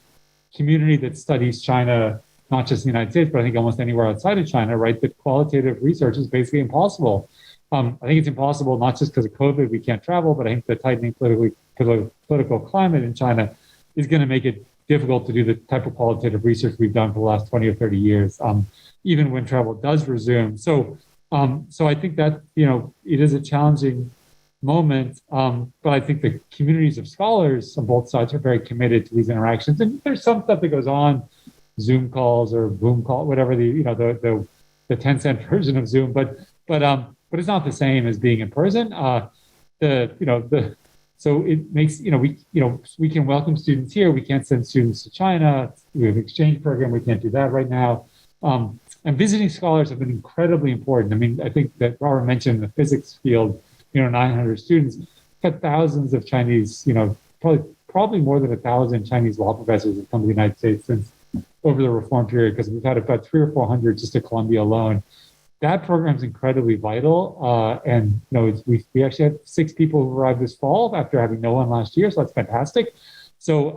community that studies China, not just in the United States, but I think almost anywhere outside of China, right? That qualitative research is basically impossible. I think it's impossible, not just because of COVID, we can't travel, but I think the tightening political climate in China is going to make it difficult to do the type of qualitative research we've done for the last 20 or 30 years, even when travel does resume. So I think that, it is a challenging moment, but I think the communities of scholars on both sides are very committed to these interactions. And there's some stuff that goes on, Zoom calls or Boom call, whatever the 10-cent version of Zoom, but it's not the same as being in person. So it makes, we can welcome students here. We can't send students to China. We have an exchange program. We can't do that right now. And visiting scholars have been incredibly important. I mean, I think that Robert mentioned the physics field, 900 students, got thousands of Chinese, probably more than 1,000 Chinese law professors have come to the United States since over the reform period, because we've had about 300 or 400 just at Columbia alone. That program is incredibly vital, and we actually had 6 people who arrived this fall after having no one last year, so that's fantastic. So,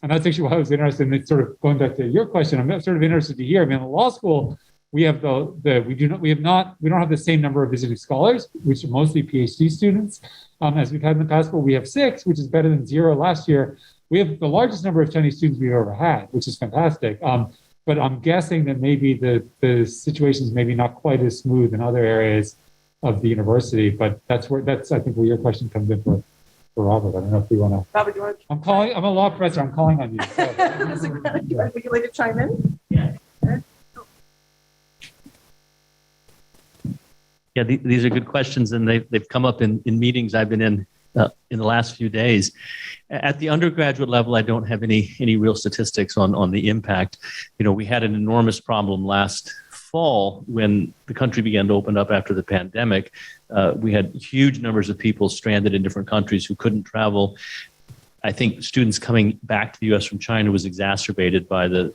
and that's actually why I was interested in sort of going back to your question. I'm sort of interested to hear. I mean, in the law school, we have we don't have the same number of visiting scholars, which are mostly PhD students, as we've had in the past. But we have 6, which is better than 0 last year. We have the largest number of Chinese students we've ever had, which is fantastic. But I'm guessing that maybe the situation's maybe not quite as smooth in other areas of the university. But that's I think where your question comes in for Robert. I don't know if you want to. Robert, do you want to? I'm a law professor. I'm calling on you. Would you like to chime in? Yeah, these are good questions, and they've come up in meetings I've been in the last few days. At the undergraduate level, I don't have any real statistics on the impact. We had an enormous problem last fall, when the country began to open up after the pandemic, we had huge numbers of people stranded in different countries who couldn't travel. I think students coming back to the U.S. from China was exacerbated by the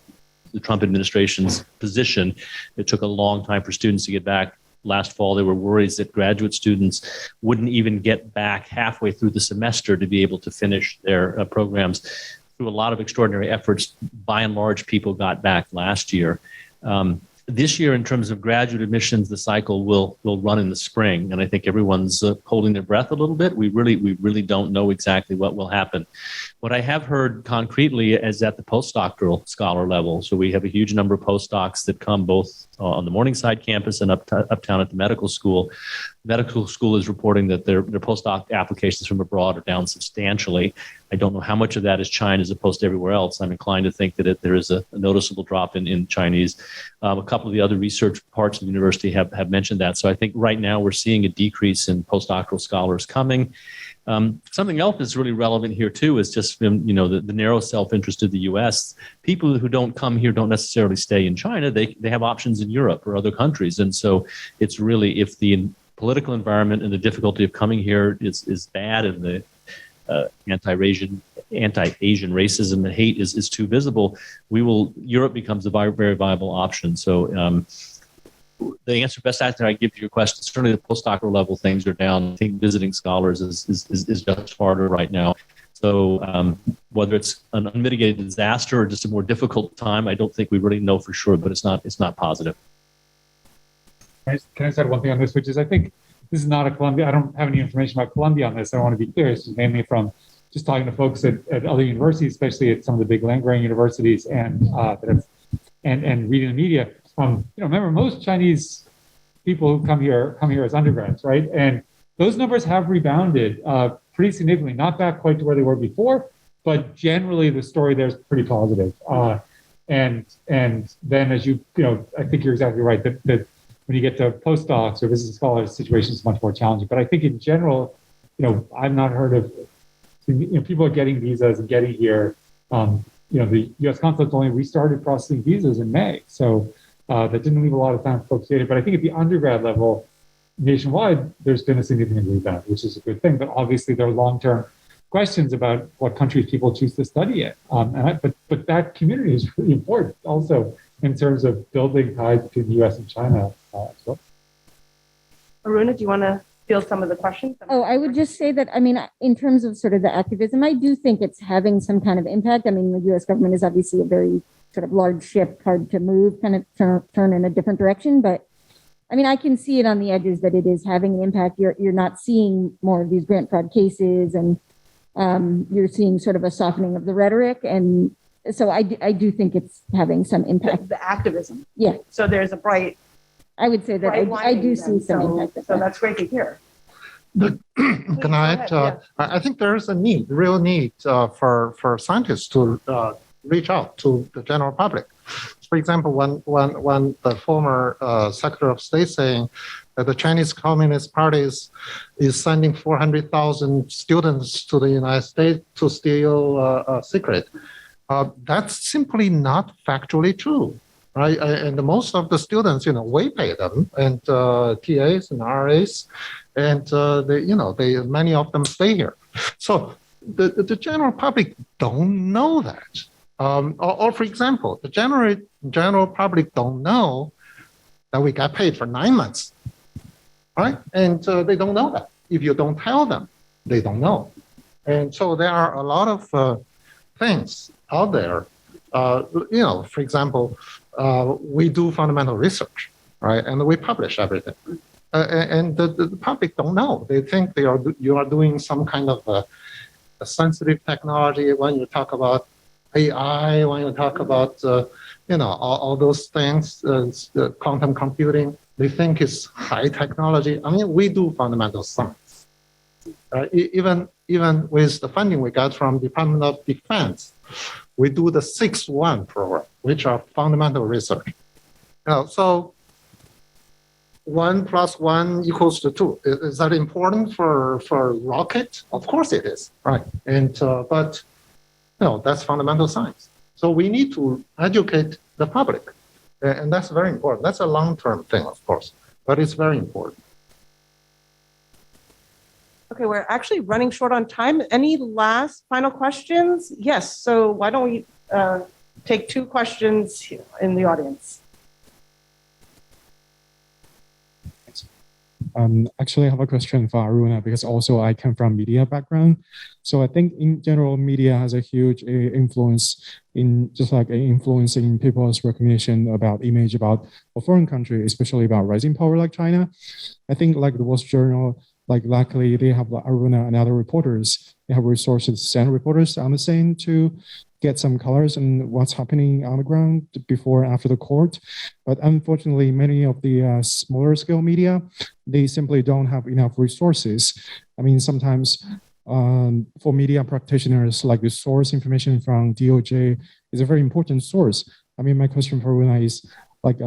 Trump administration's position. It took a long time for students to get back. Last fall, there were worries that graduate students wouldn't even get back halfway through the semester to be able to finish their programs. Through a lot of extraordinary efforts, by and large, people got back last year. This year, in terms of graduate admissions, the cycle will run in the spring, and I think everyone's holding their breath a little bit. We really don't know exactly what will happen. What I have heard concretely is at the postdoctoral scholar level. So we have a huge number of postdocs that come both on the Morningside campus and uptown at the medical school. Medical school is reporting that their postdoc applications from abroad are down substantially. I don't know how much of that is China as opposed to everywhere else. I'm inclined to think that there is a noticeable drop in Chinese. A couple of the other research parts of the university have mentioned that. So I think right now we're seeing a decrease in postdoctoral scholars coming. Something else that's really relevant here too is just the narrow self-interest of the U.S. People who don't come here don't necessarily stay in China. They have options in Europe or other countries, and so it's really, if the political environment and the difficulty of coming here is bad, and the anti-Asian racism and hate is too visible, Europe becomes a very viable option. So the best answer I give to your question, certainly the postdoctoral level things are down. I think visiting scholars is just harder right now. So whether it's an unmitigated disaster or just a more difficult time, I don't think we really know for sure, but it's not positive. Can I just add one thing on this, which is, I think this is not a Columbia. I don't have any information about Columbia on this. I want to be clear. This is mainly from just talking to folks at other universities, especially at some of the big land-grant universities and reading the media. Remember, most Chinese people who come here as undergrads, right? And those numbers have rebounded pretty significantly, not back quite to where they were before, but generally the story there is pretty positive. And then as I think you're exactly right that when you get to postdocs or visiting scholars, the situation is much more challenging. But I think in general, I've not heard of people are getting visas and getting here. The U.S. consulate's only restarted processing visas in May, so that didn't leave a lot of time for folks to get it. But I think at the undergrad level, nationwide, there's been a significant rebound, which is a good thing. But obviously, there are long-term questions about what countries people choose to study in. But that community is really important also in terms of building ties between the U.S. and China as well. Aruna, do you want to field some of the questions? Oh, I would just say that, in terms of sort of the activism, I do think it's having some kind of impact. The U.S. government is obviously a very sort of large ship, hard to move, kind of turn in a different direction. But I can see it on the edges that it is having an impact. You're not seeing more of these grant fraud cases, and you're seeing sort of a softening of the rhetoric. And so I do think it's having some impact. The activism. Yeah. So there's a bright. I would say that I do see some impact. So that's great to hear. Can I add? I think there is a real need for scientists to reach out to the general public. For example, when the former Secretary of State saying that the Chinese Communist Party is sending 400,000 students to the United States to steal a secret, that's simply not factually true. Right? And most of the students, we pay them, and TAs and RAs, and many of them stay here. So the general public don't know that. Or for example, the general public don't know that we got paid for 9 months, right? And they don't know that. If you don't tell them, they don't know. And so there are a lot of things out there. For example, we do fundamental research, right? And we publish everything. And the public don't know. They think you are doing some kind of a sensitive technology when you talk about AI, when you talk about all those things, quantum computing. They think it's high technology. We do fundamental science. Even with the funding we got from Department of Defense, we do the 6-1 program, which are fundamental research. So 1 + 1 = 2. Is that important for rocket? Of course it is, right? And but that's fundamental science. So we need to educate the public And that's very important. That's a long-term thing, of course, but it's very important. Okay, we're actually running short on time. Any last final questions? Yes, so why don't we take 2 questions here in the audience? Actually, I have a question for Aruna because also I come from media background. So I think in general, media has a huge influence in just like influencing people's recognition about image about a foreign country, especially about rising power like China. I think like the Wall Street Journal, like luckily they have like Aruna and other reporters, they have resources to send reporters on the scene to get some colors on what's happening on the ground before and after the court. But unfortunately, many of the smaller scale media, they simply don't have enough resources. I mean, sometimes for media practitioners, like the source information from DOJ is a very important source. I mean, my question for Runa is like,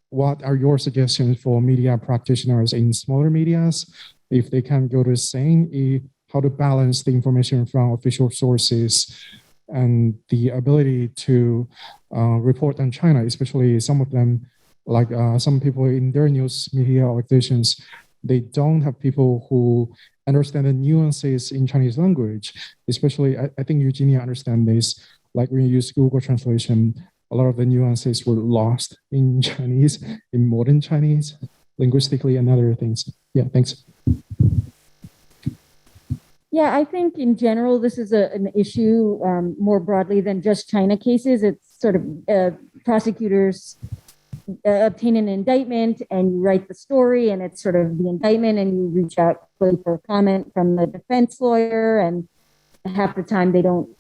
what are your suggestions for media practitioners in smaller medias if they can go to the same, how to balance the information from official sources and the ability to report on China, especially some of them, like some people in their news media organizations, they don't have people who understand the nuances in Chinese language. Especially, I think Eugenia understands this. Like when you use Google translation, a lot of the nuances were lost in Chinese, in modern Chinese, linguistically and other things. Yeah, thanks. Yeah, I think in general, this is an issue more broadly than just China cases. It's sort of prosecutors obtain an indictment and you write the story and it's sort of the indictment and you reach out for a comment from the defense lawyer, and half the time they don't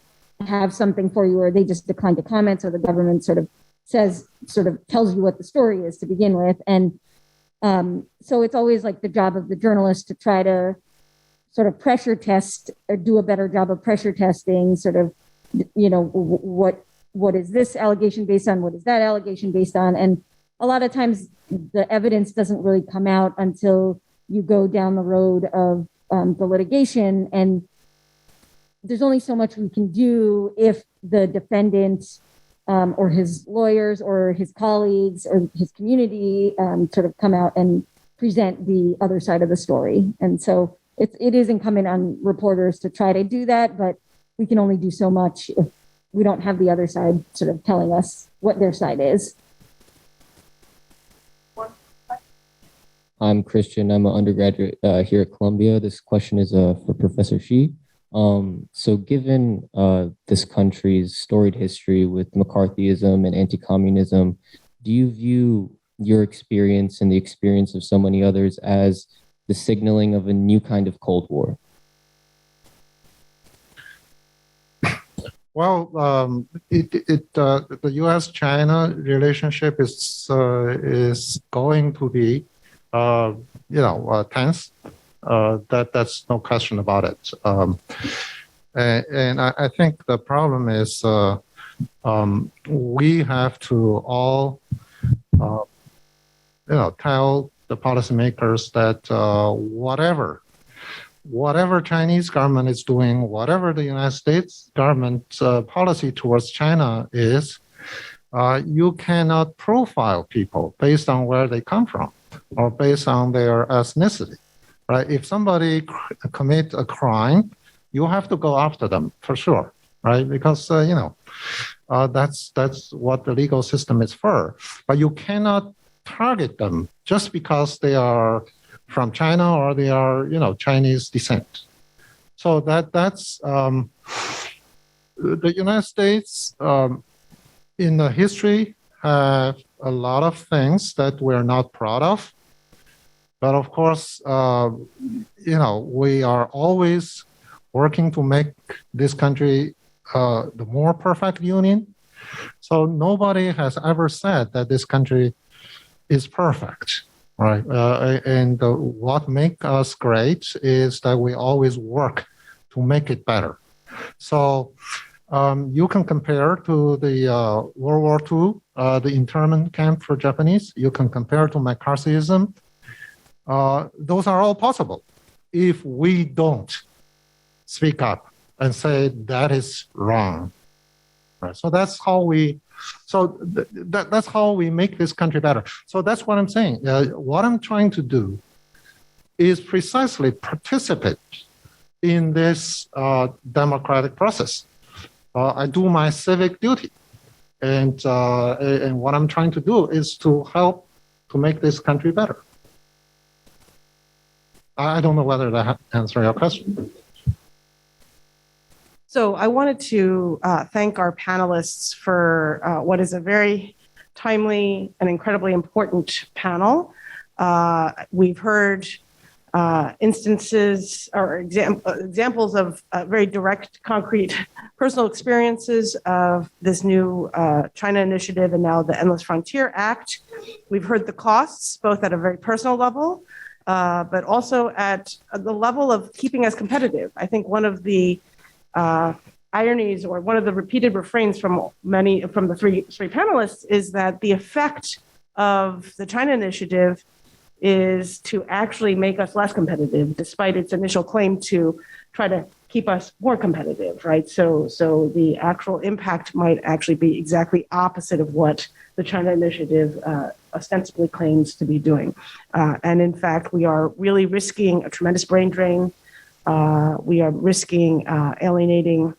have something for you or they just decline to comment. So the government sort of tells you what the story is to begin with. And so it's always like the job of the journalist to try to sort of pressure test or do a better job of pressure testing, sort of, you know, what is this allegation based on? What is that allegation based on? And a lot of times the evidence doesn't really come out until you go down the road of the litigation. And there's only so much we can do if the defendant or his lawyers or his colleagues or his community sort of come out and present the other side of the story. And so it is incumbent on reporters to try to do that, but we can only do so much if we don't have the other side sort of telling us what their side is. I'm Christian. I'm an undergraduate here at Columbia. This question is for Professor Shi. So given this country's storied history with McCarthyism and anti-communism, do you view your experience and the experience of so many others as the signaling of a new kind of Cold War? Well, the U.S.-China relationship is going to be, tense. That's no question about it. And I think the problem is we have to all, tell the policymakers that whatever Chinese government is doing, whatever the United States government policy towards China is, you cannot profile people based on where they come from or based on their ethnicity, right? If somebody commit a crime, you have to go after them for sure, right? Because that's what the legal system is for. But you cannot target them just because they are from China or they are, Chinese descent. So that's the United States in the history have a lot of things that we're not proud of. But of course, we are always working to make this country the more perfect union. So nobody has ever said that this country is perfect, right? And what makes us great is that we always work to make it better. So you can compare to the World War II, the internment camp for Japanese. You can compare to McCarthyism. Those are all possible if we don't speak up and say that is wrong. Right? So that's how we, that's how we make this country better. So that's what I'm saying. What I'm trying to do is precisely participate in this democratic process. I do my civic duty, and what I'm trying to do is to help to make this country better. I don't know whether that answers your question. So I wanted to thank our panelists for what is a very timely and incredibly important panel. We've heard instances or examples of very direct, concrete personal experiences of this new China initiative and now the Endless Frontier Act. We've heard the costs, both at a very personal level, but also at the level of keeping us competitive. I think one of the ironies or one of the repeated refrains from the three panelists is that the effect of the China initiative is to actually make us less competitive, despite its initial claim to try to keep us more competitive, right? So the actual impact might actually be exactly opposite of what the China initiative ostensibly claims to be doing. And in fact, we are really risking a tremendous brain drain. We are risking alienating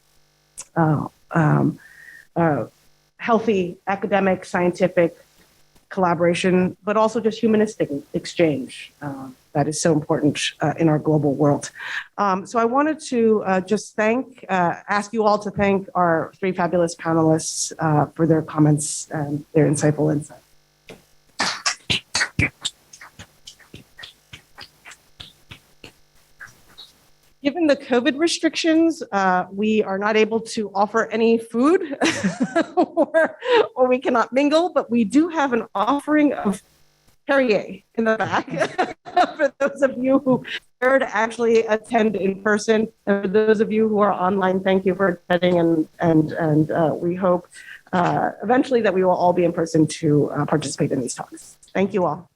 healthy academic, scientific collaboration, but also just humanistic exchange that is so important in our global world. So I wanted to just ask you all to thank our three fabulous panelists for their comments and their insightful insights. Given the COVID restrictions, we are not able to offer any food or we cannot mingle, but we do have an offering of Perrier in the back for those of you who care to actually attend in person. And for those of you who are online, thank you for attending, and we hope eventually that we will all be in person to participate in these talks. Thank you all.